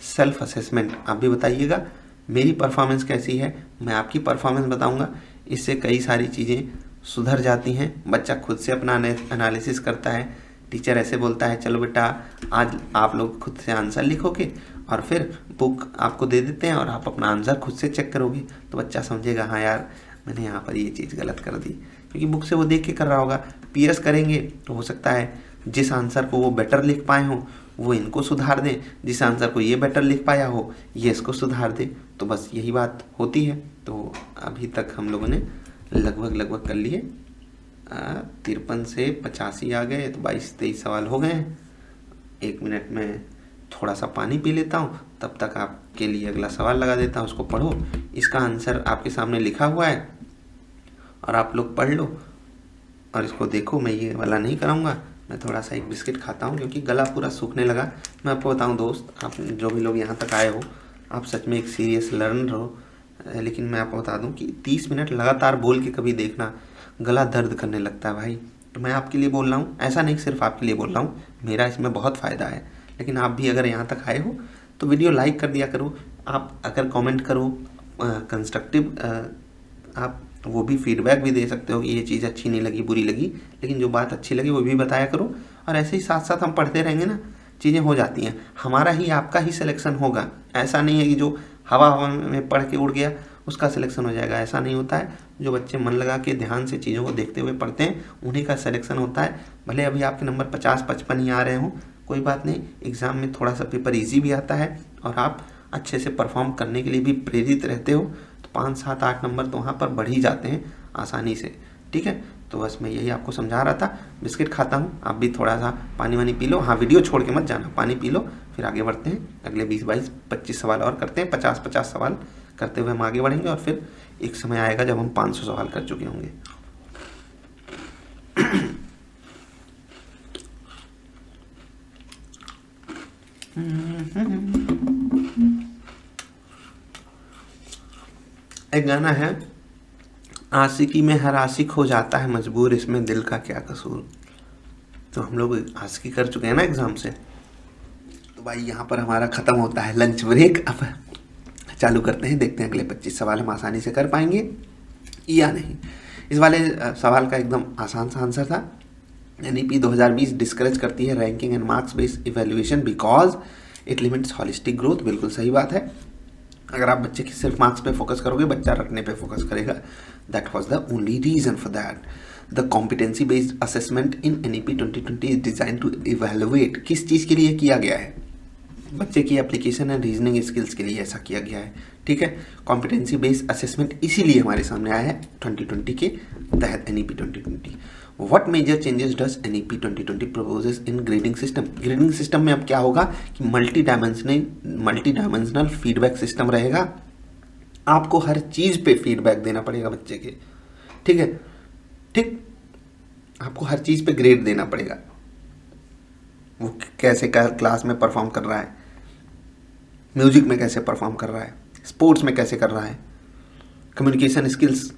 A: सेल्फ असेसमेंट। आप भी बताइएगा मेरी परफॉर्मेंस कैसी है, मैं आपकी परफॉर्मेंस बताऊंगा, इससे कई सारी चीज़ें सुधर जाती हैं। बच्चा खुद से अपना एनालिसिस करता है, टीचर ऐसे बोलता है चलो बेटा आज आप लोग खुद से आंसर लिखोगे और फिर बुक आपको दे देते हैं और आप अपना आंसर खुद से चेक करोगे, तो बच्चा समझेगा हाँ यार मैंने यहाँ पर ये चीज़ गलत कर दी, क्योंकि बुक से वो देख के कर रहा होगा। पीयर्स करेंगे तो हो सकता है जिस आंसर को वो बेटर लिख पाए हों वो इनको सुधार दें, जिस आंसर को ये बेटर लिख पाया हो ये इसको सुधार दे, तो बस यही बात होती है। तो अभी तक हम लोगों ने लगभग कर लिए 53 से 85 आ गए, तो 22-23 सवाल हो गए हैं। 1 मिनट में थोड़ा सा पानी पी लेता हूँ, तब तक आपके लिए अगला सवाल लगा देता हूँ, उसको पढ़ो। इसका आंसर आपके सामने लिखा हुआ है और आप लोग पढ़ लो और इसको देखो। मैं ये वाला नहीं कराऊंगा, मैं थोड़ा सा एक बिस्किट खाता हूँ क्योंकि गला पूरा सूखने लगा। मैं आपको बताऊँ दोस्त, आप जो भी लोग यहाँ तक आए हो आप सच में एक सीरियस लर्नर हो, लेकिन मैं आपको बता दूं कि 30 मिनट लगातार बोल के कभी देखना गला दर्द करने लगता है भाई। तो मैं आपके लिए बोल रहा हूँ, ऐसा नहीं सिर्फ आपके लिए बोल रहा हूँ, मेरा इसमें बहुत फ़ायदा है। लेकिन आप भी अगर यहाँ तक आए हो तो वीडियो लाइक कर दिया करो। आप अगर कमेंट करो कंस्ट्रक्टिव, आप वो भी फीडबैक भी दे सकते हो कि ये चीज़ अच्छी नहीं लगी, बुरी लगी, लेकिन जो बात अच्छी लगी वो भी बताया करो। और ऐसे ही साथ साथ हम पढ़ते रहेंगे ना, चीज़ें हो जाती हैं। हमारा ही आपका ही सिलेक्शन होगा, ऐसा नहीं है कि जो हवा में पढ़ के उड़ गया उसका सिलेक्शन हो जाएगा, ऐसा नहीं होता है। जो बच्चे मन लगा के ध्यान से चीज़ों को देखते हुए पढ़ते हैं उन्हीं का सिलेक्शन होता है। भले अभी आपके नंबर 50-55 ही आ रहे हों, कोई बात नहीं, एग्ज़ाम में थोड़ा सा पेपर ईजी भी आता है और आप अच्छे से परफॉर्म करने के लिए भी प्रेरित रहते हो, तो 5, 7, 8 नंबर तो वहाँ पर बढ़ ही जाते हैं आसानी से। ठीक है, तो बस मैं यही आपको समझा रहा था। बिस्किट खाता हूँ, आप भी थोड़ा सा पानी वानी पी लो। हाँ, वीडियो छोड़ के मत जाना, पानी पी लो, फिर आगे बढ़ते हैं। अगले 20-22-25 सवाल और करते हैं। 50-50 सवाल करते हुए हम आगे बढ़ेंगे और फिर एक समय आएगा जब हम 500 सवाल कर चुके होंगे। एक गाना है, आशिकी में हर आशिक हो जाता है मजबूर, इसमें दिल का क्या कसूर। तो हम लोग आशिकी कर चुके हैं ना एग्जाम से, तो भाई यहाँ पर हमारा ख़त्म होता है लंच ब्रेक। अब चालू करते हैं, देखते हैं अगले 25 सवाल हम आसानी से कर पाएंगे या नहीं। इस वाले सवाल का एकदम आसान सा आंसर था, NEP 2020 डिस्करेज करती है ranking and marks based evaluation because it limits holistic growth. बिल्कुल सही बात है। अगर आप बच्चे के सिर्फ मार्क्स पे फोकस करोगे, बच्चा रटने पे फोकस करेगा। That was the only reason for that. The competency based assessment in NEP 2020 is design to evaluate, किस चीज़ के लिए किया गया है? बच्चे की एप्लीकेशन एंड रीजनिंग स्किल्स के लिए ऐसा किया गया है। ठीक है, कॉम्पिटेंसी बेस्ड असेसमेंट इसीलिए हमारे सामने आया है 2020 के तहत NEP 2020। What major changes does NEP 2020 proposes in grading system? Grading system में अब क्या होगा कि मल्टी डायमेंशनल फीडबैक सिस्टम रहेगा। आपको हर चीज़ पे फीडबैक देना पड़ेगा बच्चे के। ठीक है, ठीक, आपको हर चीज़ पे ग्रेड देना पड़ेगा। वो कैसे क्लास में परफॉर्म कर रहा है, म्यूजिक में कैसे परफॉर्म कर रहा है, स्पोर्ट्स में कैसे कर रहा है, कम्युनिकेशन स्किल्स,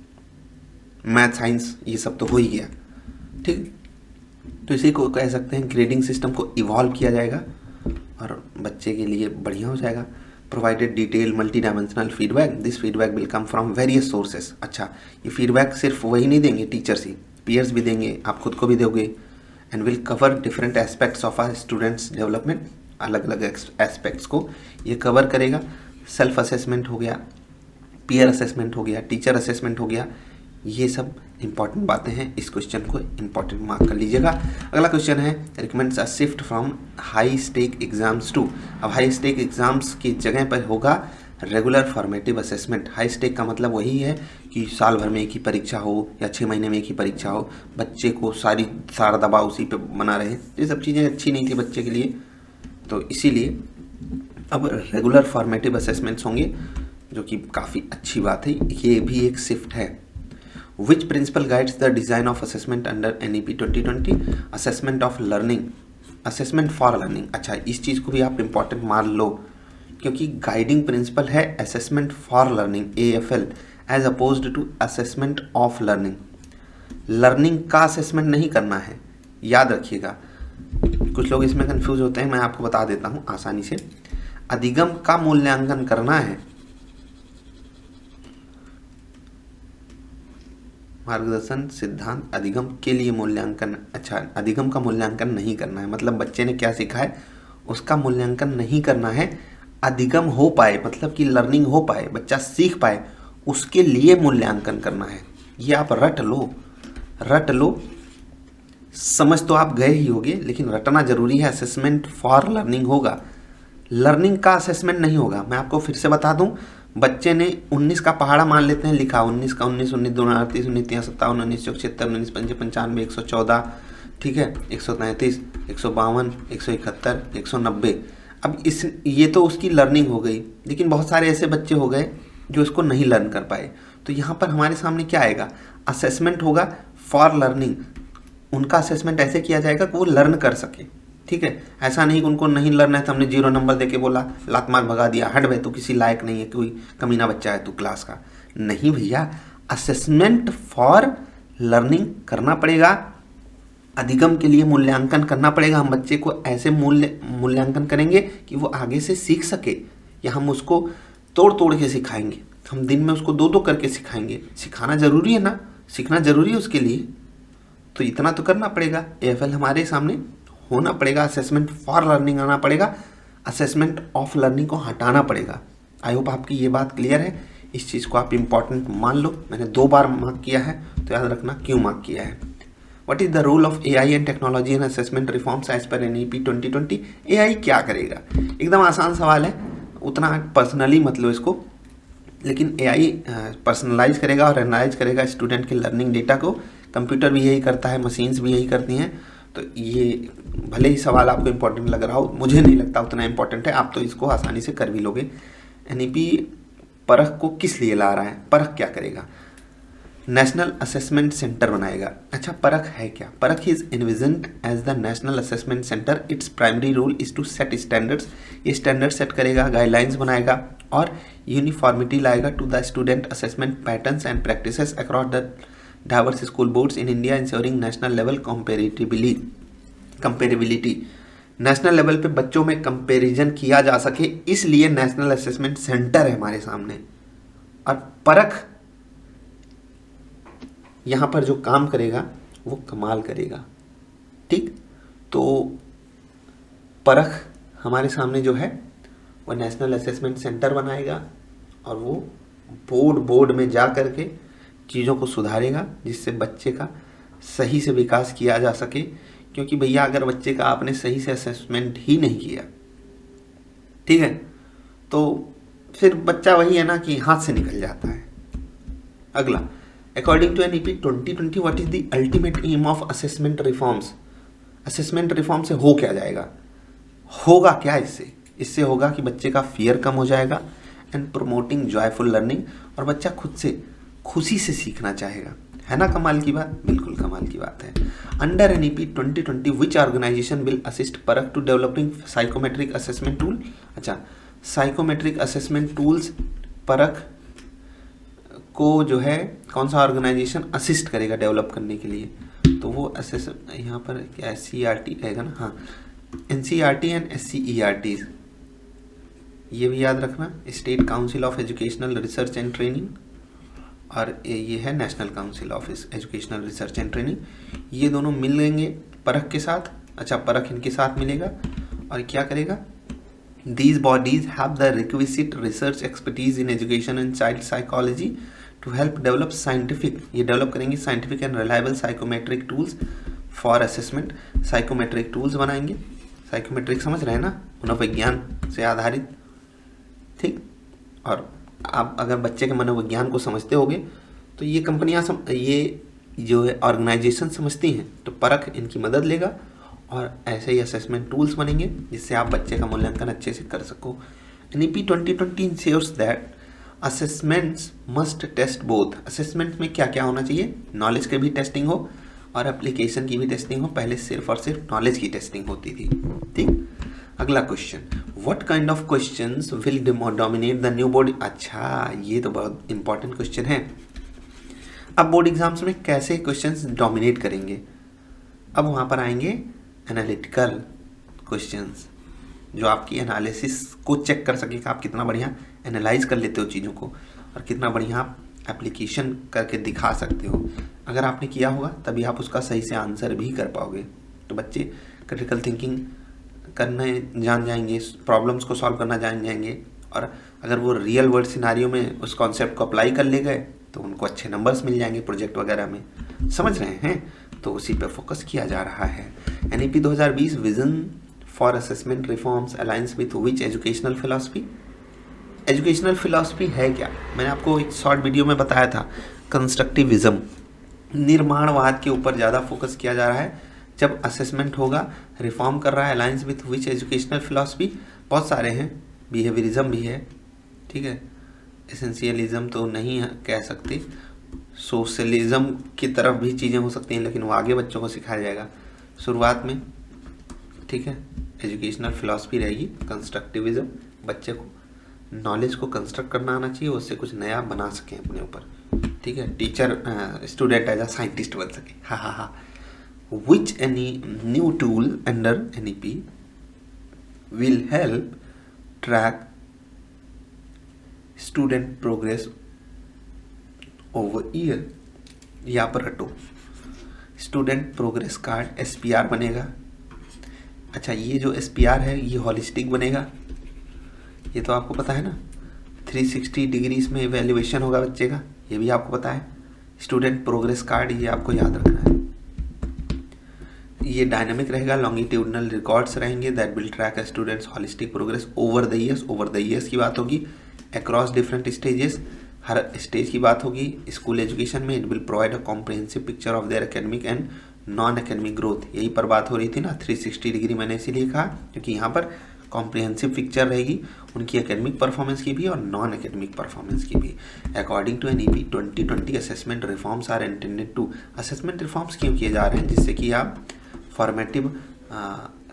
A: मैथ साइंस, ये सब तो हो ही गया। ठीक, तो इसी को कह सकते हैं ग्रेडिंग सिस्टम को इवॉल्व किया जाएगा और बच्चे के लिए बढ़िया हो जाएगा। Provided detail multi dimensional feedback, this feedback will come from various sources. अच्छा, ये फीडबैक सिर्फ वही नहीं देंगे टीचर्स ही, पीयर्स भी देंगे, आप खुद को भी दोगे। And will cover different aspects of our students development, अलग अलग एस्पेक्ट्स को ये कवर करेगा। सेल्फ असेसमेंट हो गया, पीयर असेसमेंट हो गया, टीचर असेसमेंट हो गया, ये सब इंपॉर्टेंट बातें हैं। इस क्वेश्चन को इंपॉर्टेंट मार्क कर लीजिएगा। अगला क्वेश्चन है, recommends a shift from high stake exams to. अब हाई स्टेक एग्जाम्स की जगह पर होगा regular formative assessment. High stake का मतलब वही है कि साल भर में एक ही परीक्षा हो या 6 महीने में एक ही परीक्षा हो, बच्चे को सारा दबाव उसी पे बना रहे, ये सब चीज़ें अच्छी नहीं थी बच्चे के लिए। तो इसीलिए अब रेगुलर फॉर्मेटिव असेसमेंट्स होंगे, जो कि काफ़ी अच्छी बात है। ये भी एक शिफ्ट है। Which principle guides the design of assessment under NEP 2020? Assessment of learning, assessment for learning। अच्छा, इस चीज़ को भी आप इम्पॉर्टेंट मान लो क्योंकि गाइडिंग प्रिंसिपल है assessment for learning AFL as opposed to assessment of learning. Learning का असेसमेंट नहीं करना है, याद रखिएगा। कुछ लोग इसमें कंफ्यूज होते हैं, मैं आपको बता देता हूं आसानी से। अधिगम का मूल्यांकन करना है, मार्गदर्शन सिद्धांत अधिगम के लिए मूल्यांकन। अच्छा, अधिगम का मूल्यांकन नहीं करना है, मतलब बच्चे ने क्या सीखा है उसका मूल्यांकन नहीं करना है। अधिगम हो पाए, मतलब कि लर्निंग हो पाए, बच्चा सीख पाए, उसके लिए मूल्यांकन करना है। ये आप रट लो। समझ तो आप गए ही होगे, लेकिन रटना जरूरी है। असेसमेंट फॉर लर्निंग होगा, लर्निंग का असेसमेंट नहीं होगा। मैं आपको फिर से बता दूं, बच्चे ने 19 का पहाड़ा मान लेते हैं लिखा, 19 का 19, 19 2 38, 19 3 57, 19 चौक 76, 19 पंजे 95, 114, ठीक है, 133, 152, 171, 190। अब ये तो उसकी लर्निंग हो गई, लेकिन बहुत सारे ऐसे बच्चे हो गए जो इसको नहीं लर्न कर पाए। तो यहाँ पर हमारे सामने क्या आएगा, असेसमेंट होगा फॉर लर्निंग। उनका असेसमेंट ऐसे किया जाएगा कि वो लर्न कर सके, ठीक है। ऐसा नहीं कि उनको नहीं लर्न है तो हमने 0 नंबर देके बोला, लात मार भगा दिया, हट भाई तू किसी लायक नहीं है, कोई कमीना बच्चा है तू क्लास का। नहीं भैया, असेसमेंट फॉर लर्निंग करना पड़ेगा। अधिगम के लिए मूल्यांकन करना पड़ेगा। हम बच्चे को ऐसे मूल्यांकन करेंगे कि वो आगे से सीख सके, या हम उसको तोड़ के सिखाएंगे। हम दिन में उसको 2-2 करके सिखाएंगे। सिखाना जरूरी है ना, सीखना जरूरी है उसके लिए, तो इतना तो करना पड़ेगा। AFL हमारे सामने होना पड़ेगा, असेसमेंट फॉर लर्निंग आना पड़ेगा, असेसमेंट ऑफ लर्निंग को हटाना पड़ेगा। आई होप आपकी ये बात क्लियर है। इस चीज़ को आप इम्पॉर्टेंट मान लो। मैंने 2 बार मार्क किया है, तो याद रखना क्यों मार्क किया है। What is the role of AI and technology in assessment reforms as पर NEP 2020। AI क्या करेगा? एकदम आसान सवाल है, उतना पर्सनली मत लो इसको, लेकिन AI पर्सनलाइज करेगा और एनालाइज करेगा स्टूडेंट के लर्निंग डेटा को। कंप्यूटर भी यही करता है, मशीन्स भी यही करती हैं। तो ये भले ही सवाल आपको इम्पोर्टेंट लग रहा हो, मुझे नहीं लगता उतना इम्पोर्टेंट है, आप तो इसको आसानी से कर भी लोगे। NEP परख को किस लिए ला रहा है? परख क्या करेगा? नेशनल असेसमेंट सेंटर बनाएगा। अच्छा, परख है क्या? Parakh is envisioned as the national assessment centre. Its primary role is to set standards. ये स्टैंडर्ड सेट करेगा, गाइडलाइंस बनाएगा और यूनिफॉर्मिटी लाएगा to the student assessment patterns and practices across the diverse school boards in India, ensuring national level comparability. National level पे बच्चों में comparison किया जा सके, इसलिए नेशनल असेसमेंट सेंटर है हमारे सामने। और परख यहाँ पर जो काम करेगा वो कमाल करेगा, ठीक। तो परख हमारे सामने जो है वो नेशनल असेसमेंट सेंटर बनाएगा और वो बोर्ड में जा करके चीज़ों को सुधारेगा, जिससे बच्चे का सही से विकास किया जा सके। क्योंकि भैया अगर बच्चे का आपने सही से असेसमेंट ही नहीं किया, ठीक है, तो फिर बच्चा वही है ना कि हाथ से निकल जाता है। अगला, according to NEP 2020 what is the ultimate aim of assessment reforms. Assessment reform से हो क्या जाएगा? होगा क्या इससे होगा कि बच्चे का फियर कम हो जाएगा एंड प्रोमोटिंग जॉयफुल लर्निंग, और बच्चा खुशी से सीखना चाहेगा। है ना कमाल की बात? बिल्कुल कमाल की बात है। Under NEP 2020 which organization will assist Parakh to developing psychometric assessment tool. अच्छा, साइकोमेट्रिक असेसमेंट टूल्स परख को जो है कौन सा ऑर्गेनाइजेशन असिस्ट करेगा डेवलप करने के लिए? तो वो यहाँ पर क्या SCERT रहेगा ना, हाँ, NCERT एंड SCERT, ये भी याद रखना। State council of educational research and training, और ये है national council of educational research and training. ये दोनों मिलेंगे परख के साथ। अच्छा, परख इनके साथ मिलेगा और क्या करेगा? These bodies have the requisite research expertise in education and child psychology to help develop scientific, ये डेवलप करेंगे scientific and reliable psychometric tools for assessment। psychometric tools बनाएंगे। psychometric समझ रहे हैं ना, मनोविज्ञान से आधारित, ठीक। और आप अगर बच्चे के मनोविज्ञान को समझते होगे तो ये कंपनियां ये जो है ऑर्गेनाइजेशन समझती हैं, तो परख इनकी मदद लेगा और ऐसे ही असेसमेंट टूल्स बनेंगे जिससे आप बच्चे का मूल्यांकन अच्छे से कर सको। NEP 2020 ensures that assessments must test both. Assessment में क्या क्या होना चाहिए? नॉलेज की भी टेस्टिंग हो और एप्लीकेशन की भी टेस्टिंग हो। पहले सिर्फ और सिर्फ नॉलेज की टेस्टिंग होती थी, ठीक। अगला question, what kind of questions will dominate the new board. अच्छा, ये तो बहुत इंपॉर्टेंट क्वेश्चन है। अब बोर्ड एग्जाम्स में कैसे क्वेश्चंस डोमिनेट करेंगे, अब वहाँ पर आएंगे एनालिटिकल क्वेश्चंस, जो आपकी एनालिसिस को चेक कर सके कि आप कितना बढ़िया एनालाइज कर लेते हो चीज़ों को और कितना बढ़िया आप एप्लीकेशन करके दिखा सकते हो। अगर आपने किया होगा तभी आप उसका सही से आंसर भी कर पाओगे। तो बच्चे क्रिटिकल थिंकिंग करने जान जाएंगे, प्रॉब्लम्स को सॉल्व करना जान जाएंगे, और अगर वो रियल वर्ल्ड सिनारियो में उस कॉन्सेप्ट को अप्लाई कर ले गए तो उनको अच्छे नंबर्स मिल जाएंगे प्रोजेक्ट वगैरह में। समझ रहे हैं? तो उसी पे फोकस किया जा रहा है। NEP 2020 vision for assessment reforms aligns with which educational philosophy. Educational philosophy है क्या? मैंने आपको एक शॉर्ट वीडियो में बताया था, कंस्ट्रक्टिविज्म, निर्माणवाद के ऊपर ज़्यादा फोकस किया जा रहा है। जब असेसमेंट होगा, रिफॉर्म कर रहा है, aligns with which educational philosophy, बहुत सारे हैं, बिहेवियरिज्म भी है, ठीक है, एसेंशियलिज्म तो नहीं कह सकते, सोशलिज्म की तरफ भी चीज़ें हो सकती हैं, लेकिन वो आगे बच्चों को सिखाया जाएगा शुरुआत में, ठीक है। एजुकेशनल फिलॉसफी रहेगी कंस्ट्रक्टिविज्म, बच्चे को नॉलेज को कंस्ट्रक्ट करना आना चाहिए, उससे कुछ नया बना सकें अपने ऊपर, ठीक है, teacher student as a scientist बन सके। हाँ हाँ हाँ। Which any new tool under NEP will help track student progress over year? यहाँ पर हटो, स्टूडेंट प्रोग्रेस कार्ड SPR बनेगा। अच्छा, ये जो SPR है ये हॉलिस्टिक बनेगा, ये तो आपको पता है ना। 360 डिग्रीज में इवैल्यूएशन होगा बच्चे का, ये भी आपको पता है। स्टूडेंट प्रोग्रेस कार्ड ये आपको याद रखना है। ये डायनामिक रहेगा, लॉन्गिट्यूडनल रिकॉर्ड्स रहेंगे that will track students holistic progress over the years. Over the years की बात होगी, अक्रॉस डिफरेंट स्टेजेस, हर स्टेज की बात होगी स्कूल एजुकेशन में। It will provide a comprehensive picture of their academic and non academic growth. यही पर बात हो रही थी ना, 360 डिग्री मैंने इसीलिए कहा क्योंकि यहाँ पर कॉम्प्रिहेंसिव पिक्चर रहेगी उनकी एकेडमिक परफॉर्मेंस की भी और नॉन एकेडमिक परफॉर्मेंस की भी। According to NEP 2020 assessment reforms are intended to. Assessment reforms क्यों किए जा रहे हैं? जिससे कि आप फॉर्मेटिव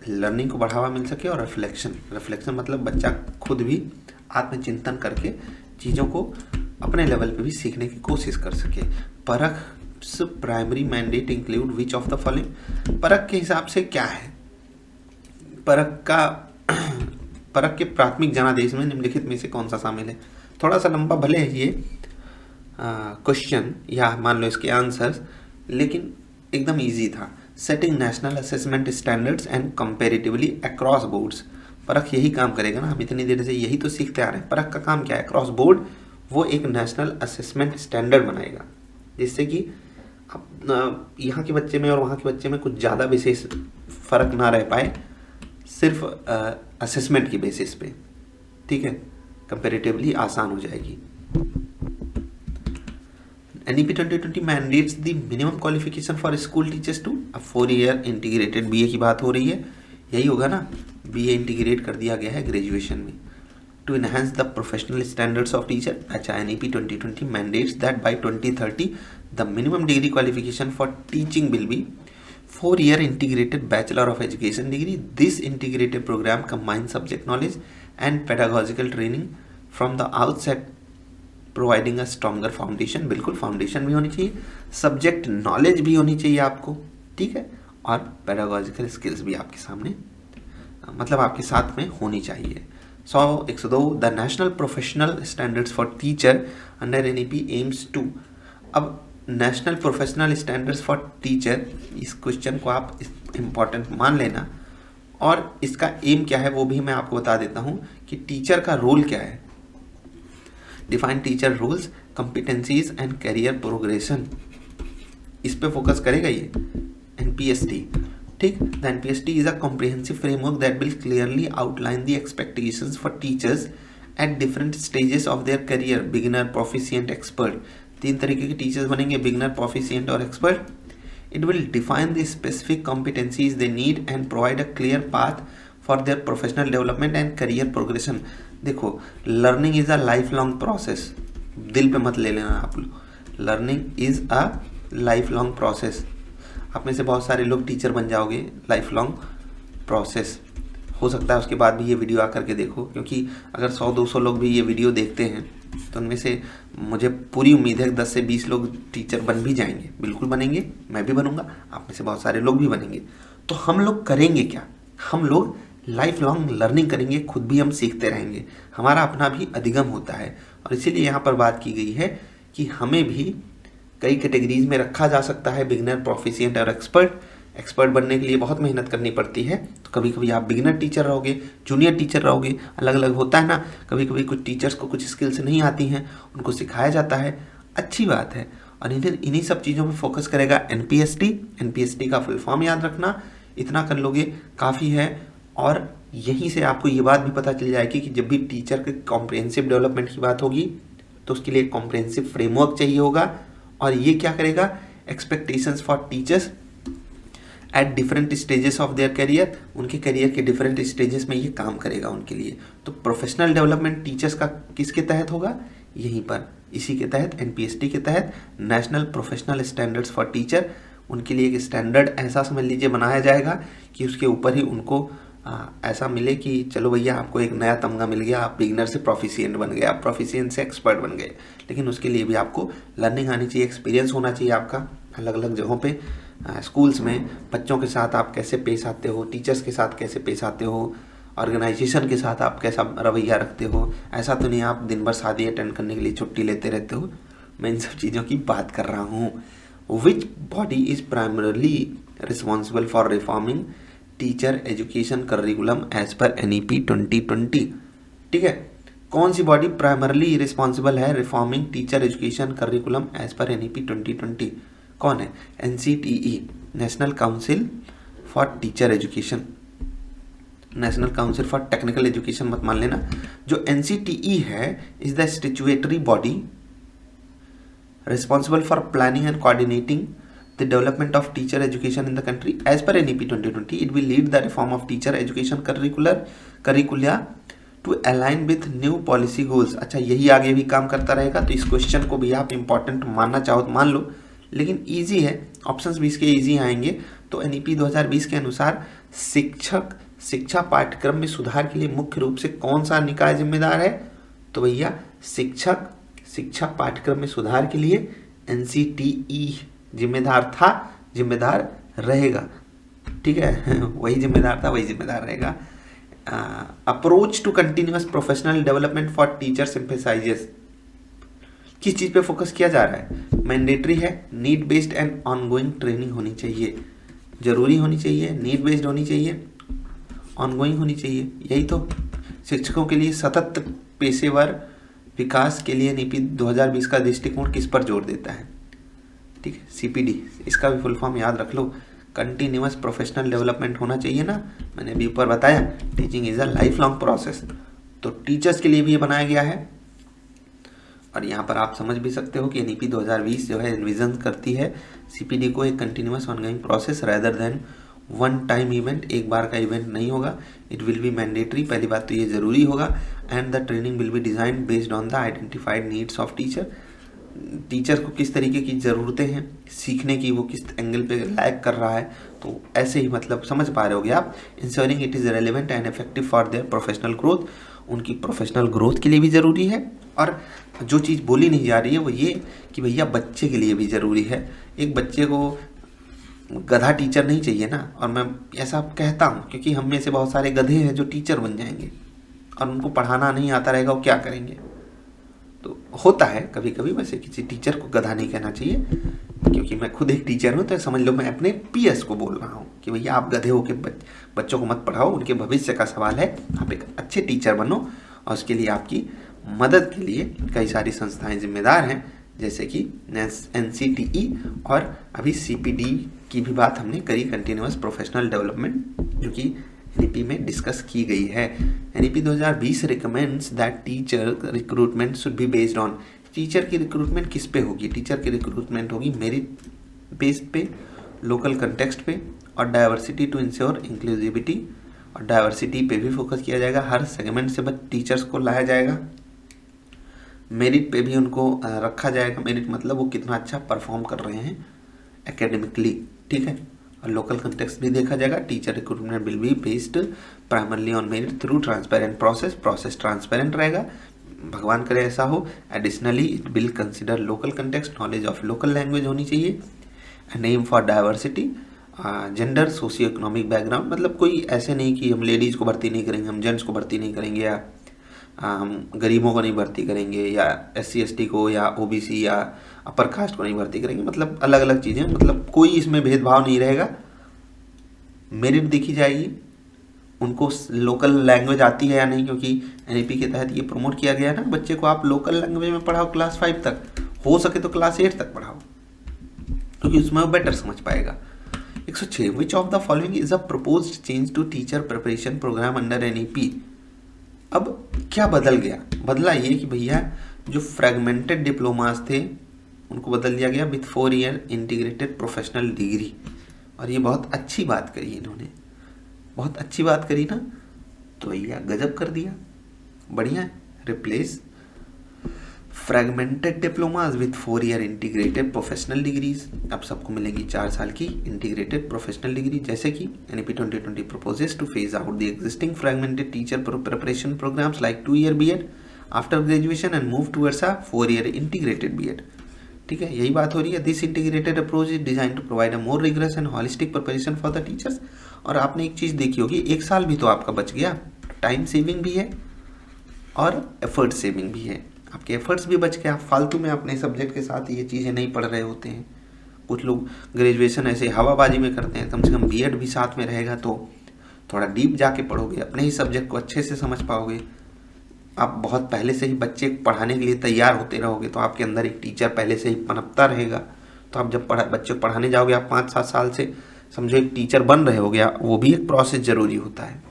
A: लर्निंग को बढ़ावा मिल सके, और रिफ्लेक्शन मतलब बच्चा खुद भी आत्मचिंतन करके चीज़ों को अपने लेवल पे भी सीखने की कोशिश कर सके। परख primary mandate include which of the following. परख के हिसाब से क्या है? परख के प्राथमिक जनादेश में निम्नलिखित में से कौन सा शामिल है? थोड़ा सा लंबा भले है ये क्वेश्चन या मान लो इसके आंसर्स, लेकिन एकदम इजी था। Setting national assessment standards and comparatively across boards. परख यही काम करेगा ना, हम इतनी देर से यही तो सीखते आ रहे हैं। परख का काम क्या है? अक्रॉस बोर्ड वो एक नेशनल असेसमेंट स्टैंडर्ड बनाएगा, जिससे कि यहाँ के बच्चे में और वहाँ के बच्चे में कुछ ज़्यादा विशेष फर्क ना रह पाए, सिर्फ असेसमेंट की बेसिस पे, ठीक है, कंपैरेटिवली आसान हो जाएगी। NEP 2020 mandates the minimum qualification for school teachers to a 4-year integrated BA की बात हो रही है, यही होगा ना, BA इंटीग्रेट कर दिया गया है ग्रेजुएशन में। To enhance the professional standards of teacher, अच्छा, NEP 2020 mandates that by 2030 the minimum degree qualification for teaching will be 4-year integrated Bachelor of Education degree. This integrated program combines subject knowledge and pedagogical training from the outset, providing a stronger foundation. बिल्कुल, foundation भी होनी चाहिए, subject knowledge भी होनी चाहिए आपको, ठीक है, और पेडागोजिकल स्किल्स भी आपके सामने, मतलब आपके साथ में होनी चाहिए। 102 the national professional standards for teacher under NEP aims to. अब national professional standards for teacher, इस क्वेश्चन को आप इम्पॉर्टेंट मान लेना, और इसका एम क्या है वो भी मैं आपको बता देता हूँ कि टीचर का रोल क्या है। Define teacher roles, competencies and career progression, इस पे फोकस करेगा ये NPST, ठीक। The NPST is a comprehensive framework that will clearly outline the expectations for teachers at different stages of their career, beginner, proficient, expert. 3 तरीके के teachers बनेंगे, beginner, proficient और expert. It will define the specific competencies they need and provide a clear path for their professional development and career progression. देखो, learning is a life long process, दिल पे मत ले लेना आप लोग, learning is a life long process. आप में से बहुत सारे लोग टीचर बन जाओगे, लाइफ लॉन्ग प्रोसेस, हो सकता है उसके बाद भी ये वीडियो आकर के देखो, क्योंकि अगर 100-200 लोग भी ये वीडियो देखते हैं तो उनमें से मुझे पूरी उम्मीद है कि 10 से 20 लोग टीचर बन भी जाएंगे, बिल्कुल बनेंगे, मैं भी बनूंगा, आप में से बहुत सारे लोग भी बनेंगे। तो हम लोग करेंगे क्या, हम लोग लाइफ लॉन्ग लर्निंग करेंगे, खुद भी हम सीखते रहेंगे, हमारा अपना भी अधिगम होता है। और इसीलिए यहाँ पर बात की गई है कि हमें भी कई कैटेगरीज में रखा जा सकता है, बिगिनर, प्रोफिशिएंट और एक्सपर्ट। एक्सपर्ट बनने के लिए बहुत मेहनत करनी पड़ती है, तो कभी कभी आप बिगिनर टीचर रहोगे, जूनियर टीचर रहोगे, अलग अलग होता है ना। कभी कभी कुछ टीचर्स को कुछ स्किल्स नहीं आती हैं, उनको सिखाया जाता है, अच्छी बात है। और इन्हीं सब चीज़ों पर फोकस करेगा एनपीएसटी। एनपीएसटी का फुल फॉर्म याद रखना, इतना कर लोगे काफ़ी है। और यहीं से आपको ये बात भी पता चल जाएगी कि जब भी टीचर के कॉम्प्रिहेंसिव डेवलपमेंट की बात होगी तो उसके लिए एक कॉम्प्रिहेंसिव फ्रेमवर्क चाहिए होगा। और ये क्या करेगा, expectations for teachers at different stages of their career, उनके करियर के डिफरेंट स्टेजेस में ये काम करेगा उनके लिए। तो प्रोफेशनल डेवलपमेंट टीचर्स का किसके तहत होगा, यहीं पर, इसी के तहत, एनपीएसटी के तहत, national professional standards for teacher. उनके लिए एक स्टैंडर्ड ऐसा समझ लीजिए बनाया जाएगा कि उसके ऊपर ही उनको ऐसा मिले कि चलो भैया आपको एक नया तमगा मिल गया, आप बिगिनर से प्रोफिशिएंट बन गए, आप प्रोफिशिएंट से एक्सपर्ट बन गए। लेकिन उसके लिए भी आपको लर्निंग आनी चाहिए, एक्सपीरियंस होना चाहिए आपका अलग अलग जगहों पे। स्कूल्स में बच्चों के साथ आप कैसे पेश आते हो, टीचर्स के साथ कैसे पेश आते हो, ऑर्गेनाइजेशन के साथ आप कैसा रवैया रखते हो। ऐसा तो नहीं आप दिन भर शादी अटेंड करने के लिए छुट्टी लेते रहते हो। मैं इन सब चीज़ों की बात कर रहा हूँ। Which body is primarily responsible for reforming teacher education curriculum as पर एनईपी 2020। ठीक है, कौन सी बॉडी प्राइमरली रिस्पॉन्सिबल है reforming teacher education curriculum as पर एनईपी 2020? कौन है? NCTE, national council for teacher education, national council for technical education मत मान लेना। जो एनसीटीई है is the statutory body responsible for planning and coordinating the development of teacher education in the country as per NEP 2020. It will lead the reform of teacher education curricula to align with new policy goals. अच्छा, यही आगे भी काम करता रहेगा। तो इस question को भी आप इंपॉर्टेंट मानना चाहो तो मान लो, लेकिन इजी है, ऑप्शंस भी इसके इजी आएंगे। तो NEP 2020 के अनुसार शिक्षा पाठ्यक्रम में सुधार के लिए मुख्य रूप से कौन सा निकाय जिम्मेदार है? तो भैया शिक्षा पाठ्यक्रम में सुधार के लिए एनसीटीई जिम्मेदार था, जिम्मेदार रहेगा। ठीक है, वही जिम्मेदार था, वही जिम्मेदार रहेगा। Approach to continuous professional development for teachers emphasises, किस चीज़ पे फोकस किया जा रहा है? मैंडेटरी है, need based and ongoing training होनी चाहिए, जरूरी होनी चाहिए, नीड बेस्ड होनी चाहिए, ऑनगोइंग होनी चाहिए। यही तो शिक्षकों के लिए सतत पेशेवर विकास के लिए नीति 2020 का दृष्टिकोण किस पर जोर देता है? ठीक है, सीपीडी, इसका भी फुल फॉर्म याद रख लो, कंटिन्यूअस प्रोफेशनल डेवलपमेंट होना चाहिए ना। मैंने अभी ऊपर बताया teaching is a life long process, तो टीचर्स के लिए भी ये बनाया गया है। और यहाँ पर आप समझ भी सकते हो कि एनईपी 2020 जो है एनविजन करती है सीपीडी को एक continuous ongoing process rather than one time event, एक बार का इवेंट नहीं होगा। इट विल बी मैंडेटरी, पहली बात तो ये जरूरी होगा। And the training will be design based on the identified needs of teacher, teacher को किस तरीके की ज़रूरतें हैं सीखने की, वो किस एंगल पे लैग कर रहा है, तो ऐसे ही मतलब समझ पा रहे होगे आप। Ensuring it is relevant and effective for their professional growth, उनकी प्रोफेशनल ग्रोथ के लिए भी ज़रूरी है। और जो चीज़ बोली नहीं जा रही है वो ये कि भैया बच्चे के लिए भी ज़रूरी है। एक बच्चे को गधा टीचर नहीं चाहिए ना, और मैं ऐसा कहता हूँ क्योंकि हम में से बहुत सारे गधे हैं जो टीचर बन जाएंगे और उनको पढ़ाना नहीं आता रहेगा, वो क्या करेंगे? तो होता है कभी कभी, वैसे किसी टीचर को गधा नहीं कहना चाहिए, क्योंकि मैं खुद एक टीचर हूँ, तो समझ लो मैं अपने पीएस को बोल रहा हूँ कि भैया आप गधे होकर बच्चों को मत पढ़ाओ, उनके भविष्य का सवाल है, आप एक अच्छे टीचर बनो। और उसके लिए आपकी मदद के लिए कई सारी संस्थाएं जिम्मेदार हैं, जैसे कि एनसीटीई, और अभी सीपीडी की भी बात हमने करी, कंटिन्यूअस प्रोफेशनल डेवलपमेंट, जो कि एनईपी में डिस्कस की गई है। NEP 2020 recommends that teacher recruitment should be based on, teacher की रिक्रूटमेंट किस पे होगी? टीचर की रिक्रूटमेंट होगी मेरिट बेस्ड पे, लोकल कंटेक्स्ट पे, और डाइवर्सिटी टू इंश्योर इंक्लूसिविटी, और डाइवर्सिटी पे भी फोकस किया जाएगा। हर सेगमेंट से टीचर्स को लाया जाएगा, मेरिट पे भी उनको रखा जाएगा। मेरिट मतलब वो कितना अच्छा परफॉर्म कर रहे हैं एकेडमिकली, ठीक है। और लोकल कंटेक्स्ट भी देखा जाएगा। Teacher recruitment will be based primarily on merit through transparent process transparent रहेगा, भगवान करे ऐसा हो। Additionally it will consider local context, knowledge of local language होनी चाहिए, and aim for diversity, gender, socio economic background, मतलब कोई ऐसे नहीं कि हम लेडीज़ को भर्ती नहीं करेंगे, हम जेंट्स को भर्ती नहीं करेंगे, या हम गरीबों को नहीं भर्ती करेंगे, या SC ST को या OBC या अपर कास्ट को नहीं भर्ती करेंगे, मतलब अलग अलग चीज़ें, मतलब कोई इसमें भेदभाव नहीं रहेगा। मेरिट देखी जाएगी, उनको लोकल लैंग्वेज आती है या नहीं, क्योंकि NEP के तहत ये प्रमोट किया गया है ना, बच्चे को आप लोकल लैंग्वेज में पढ़ाओ क्लास 5 तक, हो सके तो क्लास 8 तक पढ़ाओ, क्योंकि उसमें वो बेटर समझ पाएगा। 106 which of the following is a proposed change to teacher preparation program under NEP। अब क्या बदल गया? बदला ये कि भैया जो फ्रेगमेंटेड डिप्लोमास थे उनको बदल दिया गया with 4 year integrated professional degree. और ये बहुत अच्छी बात करी इन्होंने, बहुत अच्छी बात करी ना, तो भैया गजब कर दिया, बढ़िया है। Replace fragmented diplomas with 4 year integrated professional degrees. अब सबको मिलेंगी 4 साल की इंटीग्रेटेड प्रोफेशनल डिग्री, जैसे कि NEP 2020 proposes to phase out the existing fragmented teacher preparation programs like 2 year B.Ed after graduation and move towards a 4 year integrated B.Ed। ठीक है, यही बात हो रही है। This integrated approach is design to provide a more rigorous and holistic preparation for the teachers. और आपने एक चीज़ देखी होगी, 1 साल भी तो आपका बच गया, टाइम सेविंग भी है और एफर्ट सेविंग भी है, आपके एफर्ट्स भी बच गया। फालतू में अपने सब्जेक्ट के साथ ये चीज़ें नहीं पढ़ रहे होते हैं। कुछ लोग ग्रेजुएशन ऐसे हवाबाजी में करते हैं, कम से कम B.Ed भी साथ में रहेगा तो थोड़ा डीप जाके पढ़ोगे, अपने ही सब्जेक्ट को अच्छे से समझ पाओगे। आप बहुत पहले से ही बच्चे पढ़ाने के लिए तैयार होते रहोगे तो आपके अंदर एक टीचर पहले से ही पनपता रहेगा। तो आप जब बच्चे को पढ़ाने जाओगे, आप 5-7 साल से समझो एक टीचर बन रहे हो गया, वो भी एक प्रोसेस ज़रूरी होता है।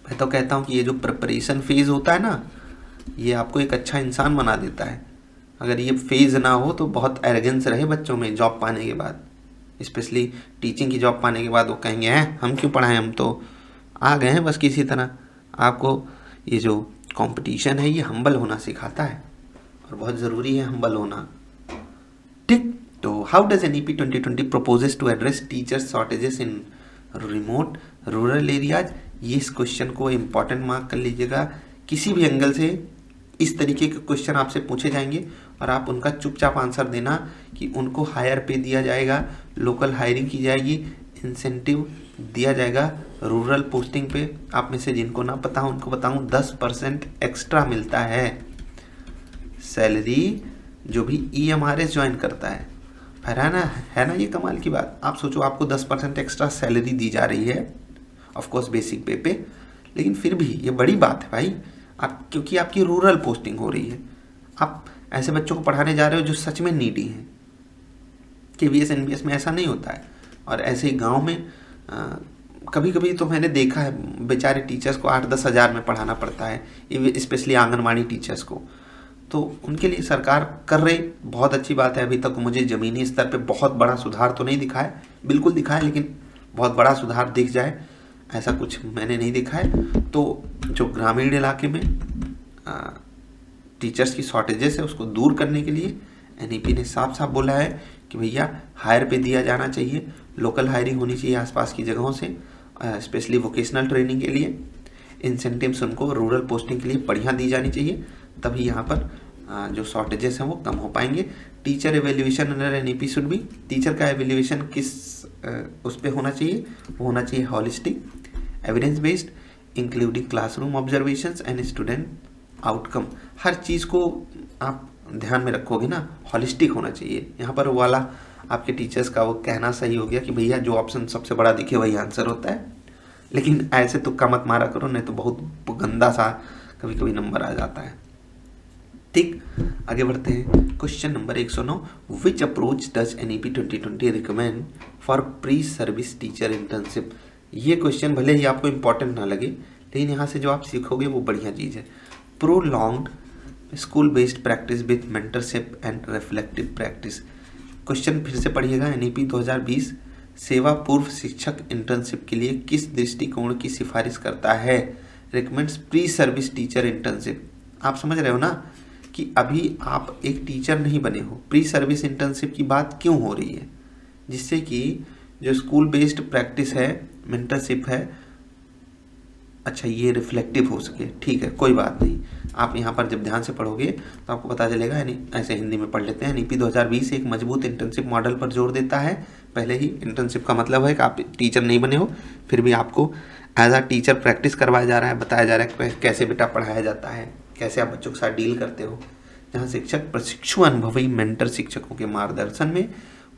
A: मैं तो कहता हूँ कि ये जो प्रिपरेशन फेज़ होता है ना, ये आपको एक अच्छा इंसान बना देता है। अगर ये फेज़ ना हो तो बहुत एरोगेंस रहे बच्चों में जॉब पाने के बाद, स्पेशली टीचिंग की जॉब पाने के बाद, वो कहेंगे हैं हम क्यों पढ़ाएं, हम तो आ गए हैं बस किसी तरह। आपको ये जो कंपटीशन है ये हम्बल होना सिखाता है, और बहुत ज़रूरी है हम्बल होना। ठीक, तो how does NEP 2020 proposes to address teacher shortages in remote rural areas. ये इस क्वेश्चन को इम्पॉर्टेंट मार्क कर लीजिएगा। किसी भी एंगल से इस तरीके के क्वेश्चन आपसे पूछे जाएंगे और आप उनका चुपचाप आंसर देना कि उनको हायर पे दिया जाएगा, लोकल हायरिंग की जाएगी, इंसेंटिव दिया जाएगा रूरल पोस्टिंग पे। आप में से जिनको ना पता हो उनको बताऊं, 10% एक्स्ट्रा मिलता है सैलरी जो भी EMRS ज्वाइन करता है। है ना ये कमाल की बात। आप सोचो, आपको 10% एक्स्ट्रा सैलरी दी जा रही है, ऑफकोर्स बेसिक पे, लेकिन फिर भी ये बड़ी बात है भाई। आप, क्योंकि आपकी रूरल पोस्टिंग हो रही है, आप ऐसे बच्चों को पढ़ाने जा रहे हो जो सच में नीडी हैं। KVS NBS में ऐसा नहीं होता है। और ऐसे ही गाँव में कभी कभी तो मैंने देखा है बेचारे टीचर्स को 8-10 हज़ार में पढ़ाना पड़ता है, स्पेशली आंगनवाड़ी टीचर्स को। तो उनके लिए सरकार कर रही, बहुत अच्छी बात है। अभी तक मुझे ज़मीनी स्तर पे बहुत बड़ा सुधार तो नहीं दिखा है, बिल्कुल दिखा है, लेकिन बहुत बड़ा सुधार दिख जाए ऐसा कुछ मैंने नहीं देखा है। तो जो ग्रामीण इलाके में टीचर्स की शॉर्टेजेस है उसको दूर करने के लिए NEP ने साफ साफ बोला है कि भैया हायर पे दिया जाना चाहिए, लोकल हायरिंग होनी चाहिए आसपास की जगहों से, स्पेशली वोकेशनल ट्रेनिंग के लिए। इंसेंटिव्स उनको रूरल पोस्टिंग के लिए बढ़िया दी जानी चाहिए, तभी यहाँ पर जो शॉर्टेजेस हैं वो कम हो पाएंगे। Teacher evaluation under NEP should भी, टीचर का एवेल्यूएशन किस उस पर होना चाहिए, वो होना चाहिए holistic, evidence based, including classroom observations and student outcome. हर चीज़ को आप ध्यान में रखोगे ना, हॉलिस्टिक होना चाहिए। यहाँ पर वाला आपके टीचर्स का वो कहना सही हो गया कि भैया जो ऑप्शन सबसे बड़ा दिखे वही आंसर होता है, लेकिन ऐसे तुक्का मत मारा करो, नहीं तो बहुत गंदा सा कभी कभी नंबर आ जाता है। ठीक, आगे बढ़ते हैं। Question number 109, which approach does NEP 2020 recommend for pre service teacher internship. ये क्वेश्चन भले ही आपको इंपॉर्टेंट ना लगे, लेकिन यहाँ से जो आप सीखोगे वो बढ़िया चीज़ है। Prolonged school based practice with mentorship and reflective practice. Question फिर से पढ़िएगा। NEP 2020 सेवा पूर्व शिक्षक इंटर्नशिप के लिए किस दृष्टिकोण की सिफारिश करता है? Recommends pre service teacher internship. आप समझ रहे हो ना कि अभी आप एक टीचर नहीं बने हो, प्री सर्विस इंटर्नशिप की बात क्यों हो रही है? जिससे कि जो स्कूल बेस्ड प्रैक्टिस है, मेंटरशिप है, अच्छा ये रिफ्लेक्टिव हो सके, ठीक है कोई बात नहीं। आप यहाँ पर जब ध्यान से पढ़ोगे तो आपको पता चलेगा। यानी ऐसे हिंदी में पढ़ लेते हैं। एनईपी 2020 एक मजबूत इंटर्नशिप मॉडल पर जोर देता है। पहले ही इंटर्नशिप का मतलब है कि आप टीचर नहीं बने हो, फिर भी आपको एज आ टीचर प्रैक्टिस करवाया जा रहा है, बताया जा रहा है कैसे बेटा पढ़ाया जाता है, कैसे आप बच्चों के साथ डील करते हो। जहाँ शिक्षक प्रशिक्षु अनुभवी मेंटर शिक्षकों के मार्गदर्शन में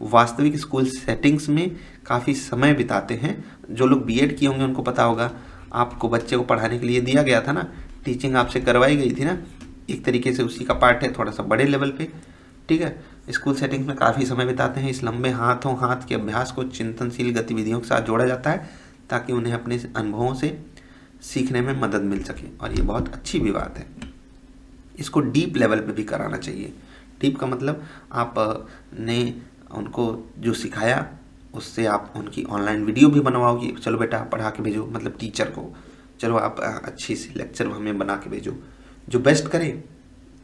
A: वास्तविक स्कूल सेटिंग्स में काफ़ी समय बिताते हैं। जो लोग बीएड किए होंगे उनको पता होगा, आपको बच्चे को पढ़ाने के लिए दिया गया था ना, टीचिंग आपसे करवाई गई थी ना, एक तरीके से उसी का पार्ट है, थोड़ा सा बड़े लेवल पे, ठीक है। स्कूल सेटिंग्स में काफ़ी समय बिताते हैं। इस लंबे हाथों हाथ के अभ्यास को चिंतनशील गतिविधियों के साथ जोड़ा जाता है ताकि उन्हें अपने अनुभवों से सीखने में मदद मिल सके, और ये बहुत अच्छी भी बात है। इसको डीप लेवल पे भी कराना चाहिए। डीप का मतलब आप ने उनको जो सिखाया उससे आप उनकी ऑनलाइन वीडियो भी बनवाओगे, चलो बेटा पढ़ा के भेजो, मतलब टीचर को चलो आप अच्छी सी लेक्चर हमें बना के भेजो, जो बेस्ट करे।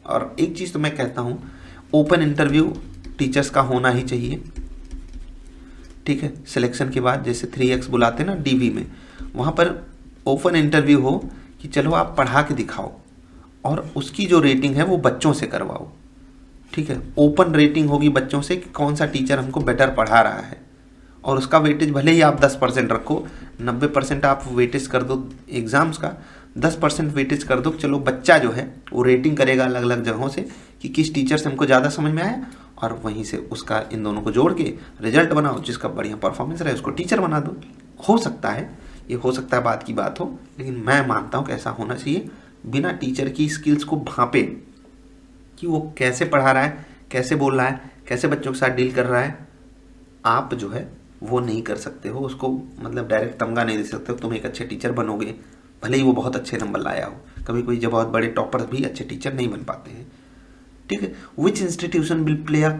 A: और एक चीज़ तो मैं कहता हूँ, ओपन इंटरव्यू टीचर्स का होना ही चाहिए, ठीक है। सिलेक्शन के बाद जैसे 3x बुलाते हैं ना डीवी में, वहाँ पर ओपन इंटरव्यू हो कि चलो आप पढ़ा के दिखाओ, और उसकी जो रेटिंग है वो बच्चों से करवाओ, ठीक है। ओपन रेटिंग होगी बच्चों से कि कौन सा टीचर हमको बेटर पढ़ा रहा है, और उसका वेटेज भले ही आप 10% रखो, 90% आप वेटेज कर दो एग्ज़ाम्स का, 10% वेटेज कर दो। चलो बच्चा जो है वो रेटिंग करेगा अलग अलग जगहों से कि किस टीचर से हमको ज़्यादा समझ में आया, और वहीं से उसका इन दोनों को जोड़ के रिजल्ट बनाओ, जिसका बढ़िया परफॉर्मेंस रहे उसको टीचर बना दो। हो सकता है, ये हो सकता है बात की बात हो, लेकिन मैं मानता हूँ कि ऐसा होना चाहिए। बिना टीचर की स्किल्स को भांपे कि वो कैसे पढ़ा रहा है, कैसे बोल रहा है, कैसे बच्चों के साथ डील कर रहा है, आप जो है वो नहीं कर सकते हो। उसको मतलब डायरेक्ट तमगा नहीं दे सकते हो तुम एक अच्छे टीचर बनोगे, भले ही वो बहुत अच्छे नंबर लाया हो। कभी कोई जब बहुत बड़े टॉपर भी अच्छे टीचर नहीं बन पाते हैं, ठीक है। Which institution will play a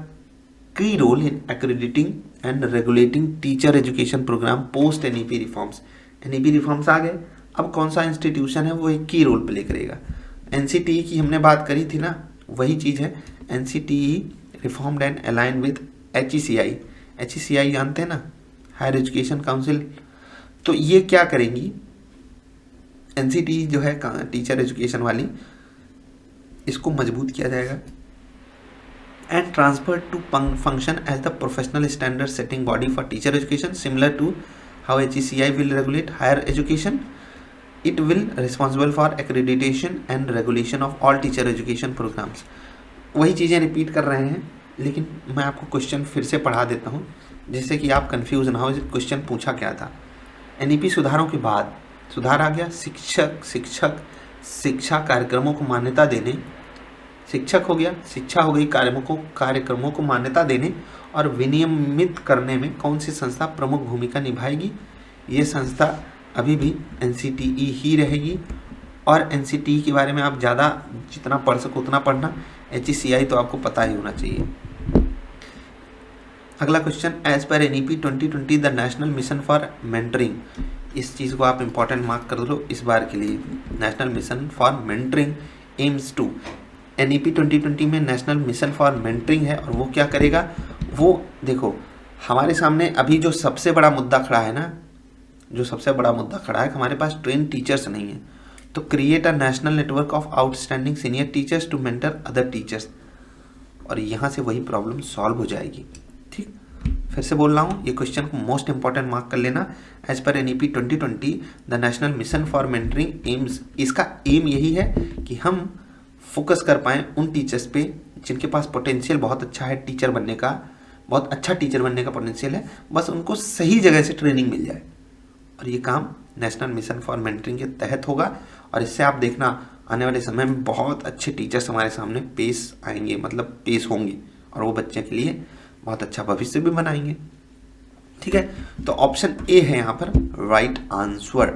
A: key role in accrediting and regulating teacher education program post NEP reforms. NEP reforms आ गए, अब कौन सा इंस्टीट्यूशन है वो एक की रोल प्ले करेगा। एनसीटीई की हमने बात करी थी ना, वही चीज़ है। NCTE reformed and align with HECI. HECI जानते हैं ना, हायर एजुकेशन काउंसिल। तो ये क्या करेंगी, एनसीटीई जो है टीचर एजुकेशन वाली, इसको मजबूत किया जाएगा and transfer to function as the professional standard setting body for teacher education similar to how HECI will regulate higher education. It will responsible for accreditation and regulation of all teacher education programs. वही चीज़ें repeat कर रहे हैं, लेकिन मैं आपको question फिर से पढ़ा देता हूँ जिससे कि आप कंफ्यूज ना हो। क्वेश्चन पूछा क्या था, एनईपी सुधारों के बाद सुधार आ गया, शिक्षा कार्यक्रमों को मान्यता देने, शिक्षक हो गया, शिक्षा हो गई, कार्यक्रमों को मान्यता देने और विनियमित करने में कौन सी संस्था प्रमुख भूमिका निभाएगी। ये संस्था अभी भी एनसीटीई ही रहेगी, और एनसीटीई के बारे में आप ज़्यादा जितना पढ़ सको उतना पढ़ना। एचईसीआई तो आपको पता ही होना चाहिए। अगला क्वेश्चन, एज पर NEP 2020 the national mission for mentoring. इस चीज़ को आप इंपॉर्टेंट मार्क कर लो इस बार के लिए। National mission for mentoring aims to, NEP 2020 में नेशनल मिशन फॉर मेंटरिंग है, और वो क्या करेगा, वो देखो हमारे सामने अभी जो सबसे बड़ा मुद्दा खड़ा है ना, जो सबसे बड़ा मुद्दा खड़ा है कि हमारे पास ट्रेन टीचर्स नहीं है। तो create a national network of outstanding senior teachers to mentor other teachers, और यहाँ से वही प्रॉब्लम सॉल्व हो जाएगी। ठीक, फिर से बोल रहा हूँ, ये क्वेश्चन को मोस्ट इंपॉर्टेंट मार्क कर लेना। एज पर NEP 2020 the national mission for mentoring aims, इसका एम यही है कि हम फोकस कर पाएँ उन टीचर्स पे जिनके पास पोटेंशियल बहुत अच्छा है टीचर बनने का, बहुत अच्छा टीचर बनने का पोटेंशियल है, बस उनको सही जगह से ट्रेनिंग मिल जाए। और ये काम नेशनल मिशन फॉर मेंटरिंग के तहत होगा, और इससे आप देखना आने वाले समय में बहुत अच्छे टीचर्स हमारे सामने पेश आएंगे, मतलब पेश होंगे, और वो बच्चे के लिए बहुत अच्छा भविष्य भी बनाएंगे। ठीक है, तो ऑप्शन ए है यहाँ पर राइट आंसर।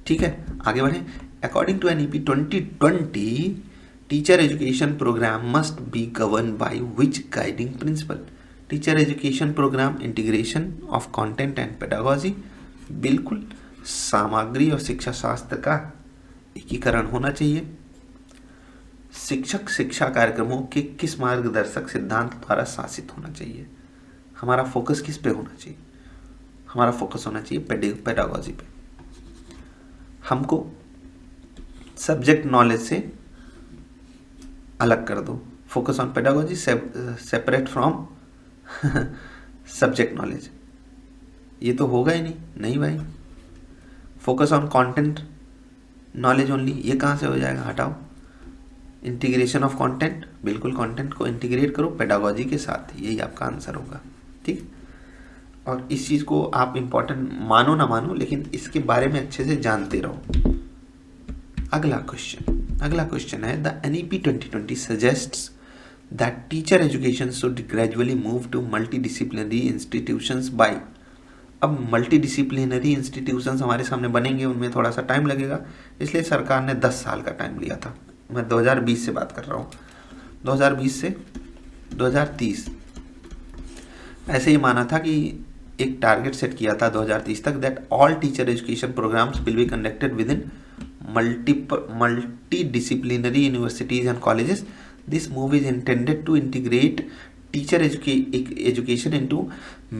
A: ठीक है, आगे बढ़ें। According to NEP 2020 teacher education program must be govern by which guiding principle. Teacher education program integration of content and pedagogy, बिल्कुल सामग्री और शिक्षा शास्त्र का एकीकरण होना चाहिए। शिक्षक शिक्षा कार्यक्रमों के किस मार्गदर्शक सिद्धांत द्वारा शासित होना चाहिए, हमारा फोकस किस पे होना चाहिए। हमारा फोकस होना चाहिए पेडागोजी पे। हमको सब्जेक्ट नॉलेज से अलग कर दो, focus on pedagogy separate from subject knowledge, ये तो होगा ही नहीं भाई। Focus on content knowledge only, ये कहाँ से हो जाएगा, हटाओ। इंटीग्रेशन ऑफ कंटेंट, बिल्कुल कंटेंट को इंटीग्रेट करो पेडागोजी के साथ, यही आपका आंसर होगा, ठीक। और इस चीज़ को आप इम्पोर्टेंट मानो ना मानो, लेकिन इसके बारे में अच्छे से जानते रहो। अगला क्वेश्चन है the NEP 2020 suggests that teacher education should gradually move to multidisciplinary institutions by. अब मल्टीडिसिप्लिनरी इंस्टीट्यूशंस हमारे सामने बनेंगे, उनमें थोड़ा सा टाइम लगेगा, इसलिए सरकार ने 10 साल का टाइम लिया था। मैं 2020 से बात कर रहा हूँ, 2020 से 2030 ऐसे ही माना था कि एक टारगेट सेट किया था 2030 तक that all teacher education programs will be conducted within multidisciplinary universities and colleges. This move is intended to integrate teacher education into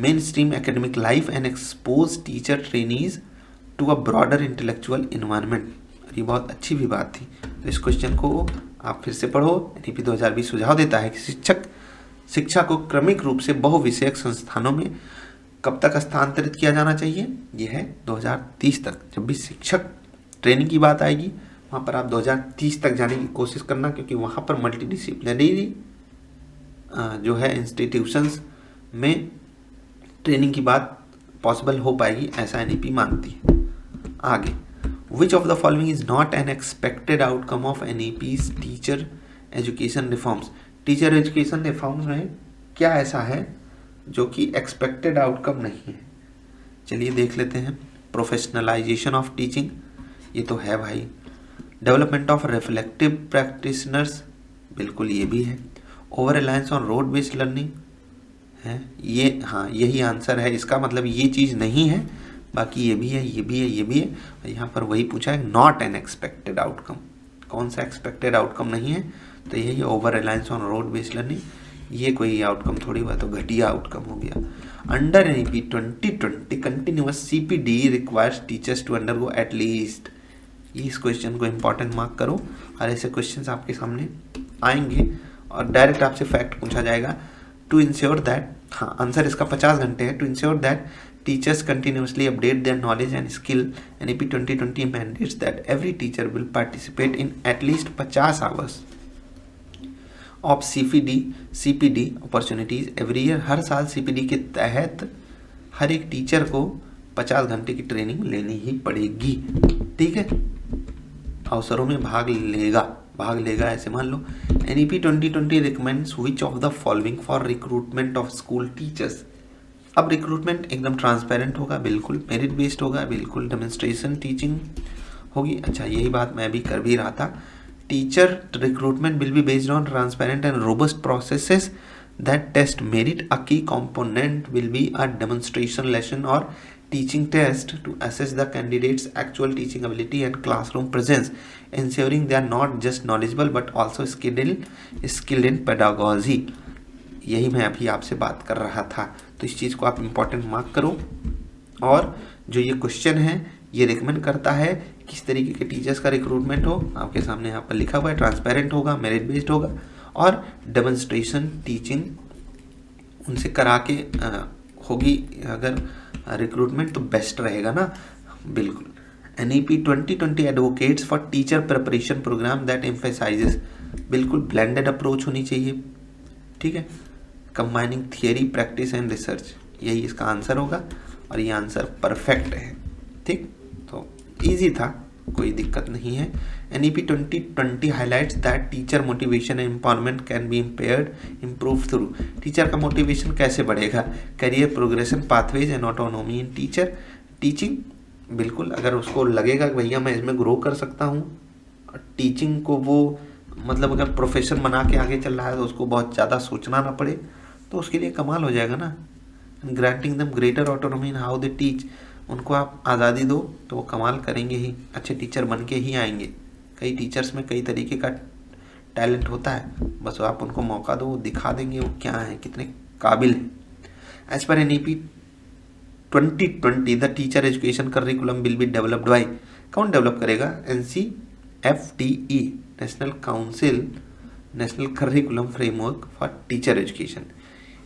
A: mainstream academic life and expose teacher trainees to a broader intellectual environment. ये बहुत अच्छी भी बात थी। तो इस question को आप फिर से पढ़ो। NEP 2020 सुझाव देता है कि शिक्षा को क्रमिक रूप से बहुविषयक संस्थानों में कब तक स्थानांतरित किया जाना चाहिए, यह है 2030 तक। जब भी शिक्षक ट्रेनिंग की बात आएगी वहाँ पर आप 2030 तक जाने की कोशिश करना, क्योंकि वहाँ पर मल्टीडिसिप्लिनरी जो है इंस्टीट्यूशंस में ट्रेनिंग की बात पॉसिबल हो पाएगी, ऐसा NEP मानती है। आगे, विच of the following is not an expected outcome of NEP's teacher education reforms. Teacher education reforms में क्या ऐसा है जो कि एक्सपेक्टेड आउटकम नहीं है? चलिए देख लेते हैं। प्रोफेशनलाइजेशन ऑफ टीचिंग, ये तो है भाई। डेवलपमेंट ऑफ रिफ्लेक्टिव प्रैक्टिशनर्स, बिल्कुल ये भी है। Over reliance on road based learning है ये, हाँ यही आंसर है। इसका मतलब ये चीज़ नहीं है, बाकी ये भी है, ये भी है, ये भी है। यहाँ पर वही पूछा है नॉट एन एक्सपेक्टेड आउटकम, कौन सा एक्सपेक्टेड आउटकम नहीं है? तो यही over reliance on road based learning. ये कोई आउटकम थोड़ी हुआ, तो घटिया आउटकम हो गया। Under NEP 2020 continuous CPD requires teachers to undergo at least. इस क्वेश्चन को इंपॉर्टेंट मार्क करो, और ऐसे क्वेश्चंस आपके सामने आएंगे और डायरेक्ट आपसे फैक्ट पूछा जाएगा। टू इंश्योर दैट, हाँ आंसर इसका 50 घंटे है। To ensure that teachers continuously update their knowledge and skill, NEP 2020 mandates that every teacher will participate in at least 50 hours of CPD opportunities every year. हर साल CPD के तहत हर एक टीचर को 50 घंटे की ट्रेनिंग लेनी ही पड़ेगी, ठीक है। अवसरों में भाग लेगा ऐसे मान लो। NEP 2020 recommends which of the following for recruitment of school teachers. अब रिक्रूटमेंट एकदम ट्रांसपेरेंट होगा, बिल्कुल मेरिट बेस्ड होगा, बिल्कुल डेमोन्स्ट्रेशन टीचिंग होगी। अच्छा, यही बात मैं भी कर भी रहा था। Teacher recruitment will be based on transparent and robust processes that test merit. A key component will be a demonstration lesson or teaching test to assess the candidate's actual teaching ability and classroom presence, ensuring they are not just knowledgeable but also skilled in pedagogy. यही मैं अभी आपसे बात कर रहा था, तो इस चीज़ को आप इम्पोर्टेंट मार्क करो। और जो ये क्वेश्चन है ये रिकमेंड करता है किस तरीके के टीचर्स का रिक्रूटमेंट हो, आपके सामने यहाँ पर लिखा हुआ है। ट्रांसपेरेंट होगा, मेरिट बेस्ड होगा, और डेमोन्स्ट्रेशन टीचिंग उनसे करा के होगी अगर रिक्रूटमेंट, तो बेस्ट रहेगा ना, बिल्कुल। NEP 2020 advocates for teacher preparation program that emphasises, बिल्कुल ब्लेंडेड अप्रोच होनी चाहिए, ठीक है। Combining theory, practice and research, यही इसका आंसर होगा, और ये आंसर परफेक्ट है, ठीक। तो इजी था, कोई दिक्कत नहीं है। NEP 2020 highlights that teacher motivation and empowerment can be improve through. Teacher का मोटिवेशन कैसे बढ़ेगा? Career progression, pathways and autonomy in teaching. बिल्कुल, अगर उसको लगेगा कि भैया मैं इसमें ग्रो कर सकता हूँ, टीचिंग को वो मतलब अगर प्रोफेशन बना के आगे चल रहा है तो उसको बहुत ज़्यादा सोचना ना पड़े, तो उसके लिए कमाल हो जाएगा ना। ग्रांटिंग दम greater autonomy in how they teach, उनको आप आज़ादी दो तो वो कमाल करेंगे ही, अच्छे टीचर बन के ही आएंगे। कई टीचर्स में कई तरीके का टैलेंट होता है, बस आप उनको मौका दो, वो दिखा देंगे वो क्या है, कितने काबिल हैं। As per NEP 2020 the teacher education curriculum will be developed by, कौन डेवलप करेगा? NCFTE, national council, national curriculum framework for teacher education.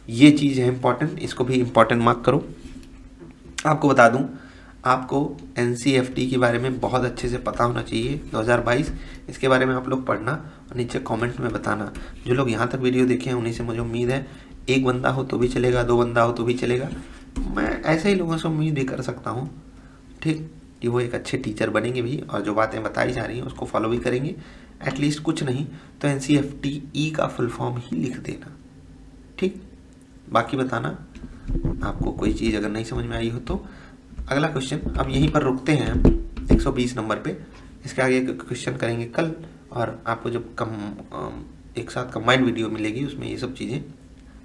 A: ये चीज़ है इंपॉर्टेंट, इसको भी इंपॉर्टेंट मार्क करो। आपको बता दूं, आपको NCFT के बारे में बहुत अच्छे से पता होना चाहिए 2022, इसके बारे में आप लोग पढ़ना और नीचे कमेंट में बताना। जो लोग यहाँ तक वीडियो देखे हैं उन्हीं से मुझे उम्मीद है, एक बंदा हो तो भी चलेगा, 2 बंदा हो तो भी चलेगा, मैं ऐसे ही लोगों से उम्मीद भी कर सकता हूँ, ठीक, कि वो एक अच्छे टीचर बनेंगे भी और जो बातें बताई जा रही हैं उसको फॉलो भी करेंगे। एटलीस्ट कुछ नहीं तो NCFTE का फुल फॉर्म ही लिख देना, ठीक। बाकी बताना आपको कोई चीज़ अगर नहीं समझ में आई हो तो। अगला क्वेश्चन, अब यहीं पर रुकते हैं हम 120 नंबर पे, इसके आगे क्वेश्चन करेंगे कल, और आपको जब एक साथ कंबाइंड वीडियो मिलेगी उसमें ये सब चीज़ें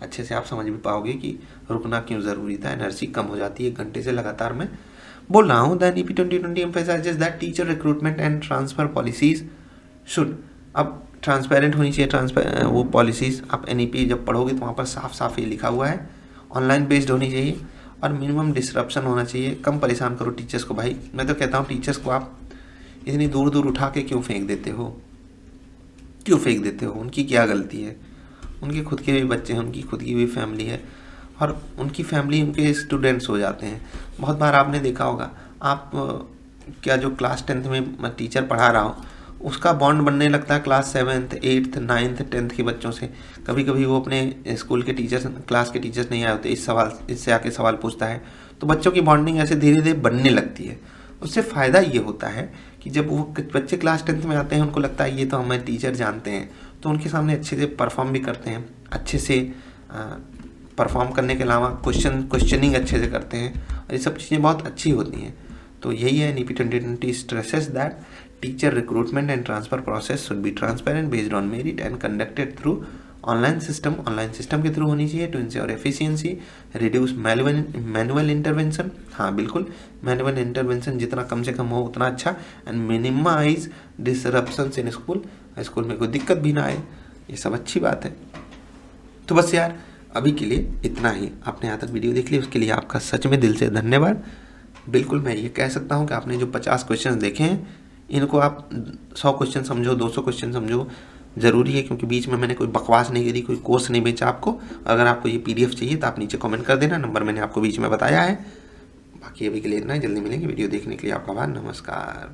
A: अच्छे से आप समझ भी पाओगे कि रुकना क्यों ज़रूरी था, एनर्जी कम हो जाती है 1 घंटे से लगातार मैं बोल रहा हूँ। The NEP 2020 emphasizes that teacher recruitment and transfer policies should, अब ट्रांसपेरेंट होनी चाहिए वो पॉलिसीज़। आप NEP जब पढ़ोगे तो वहाँ पर साफ साफ ये लिखा हुआ है, ऑनलाइन बेस्ड होनी चाहिए और मिनिमम डिसरप्शन होना चाहिए। कम परेशान करो टीचर्स को भाई, मैं तो कहता हूँ टीचर्स को आप इतनी दूर दूर उठा के क्यों फेंक देते हो, क्यों फेंक देते हो? उनकी क्या गलती है? उनके खुद के भी बच्चे हैं, उनकी खुद की भी फैमिली है और उनकी फैमिली उनके स्टूडेंट्स हो जाते हैं। बहुत बार आपने देखा होगा, आप क्या जो क्लास 10th में टीचर पढ़ा रहा हो उसका बॉन्ड बनने लगता है class 7th 8th 9th 10th के बच्चों से। कभी कभी वो अपने स्कूल के टीचर्स, क्लास के टीचर्स नहीं आए होते, इससे आके सवाल पूछता है, तो बच्चों की बॉन्डिंग ऐसे धीरे धीरे बनने लगती है। उससे फ़ायदा ये होता है कि जब वो बच्चे क्लास 10th में आते हैं उनको लगता है ये तो हमें टीचर जानते हैं, तो उनके सामने अच्छे से परफॉर्म भी करते हैं, अच्छे से परफॉर्म करने के अलावा क्वेश्चनिंग अच्छे से करते हैं और ये सब चीज़ें बहुत अच्छी होती हैं। तो यही है NEP 2020 stresses that teacher recruitment and transfer process should be transparent based on merit and conducted through online system के थ्रू होनी चाहिए to ensure efficiency, reduce manual intervention, हाँ बिल्कुल मैनुअल इंटरवेंशन जितना कम से कम हो उतना अच्छा, and minimise disruptions in school में कोई दिक्कत भी ना आए, ये सब अच्छी बात है। तो बस यार अभी के लिए इतना ही। आपने यहाँ तक वीडियो देख ली उसके लिए आपका सच में दिल से धन्यवाद। बिल्कुल मैं ये कह सकता हूँ कि आपने जो 50 क्वेश्चन देखे हैं इनको आप 100 क्वेश्चन समझो, 200 क्वेश्चन समझो, ज़रूरी है, क्योंकि बीच में मैंने कोई बकवास नहीं करी, कोई कोर्स नहीं बेचा आपको। अगर आपको ये PDF चाहिए तो आप नीचे कमेंट कर देना, नंबर मैंने आपको बीच में बताया है। बाकी अभी के लिए इतना ही, जल्दी मिलेंगे। वीडियो देखने के लिए आपका आभार, नमस्कार।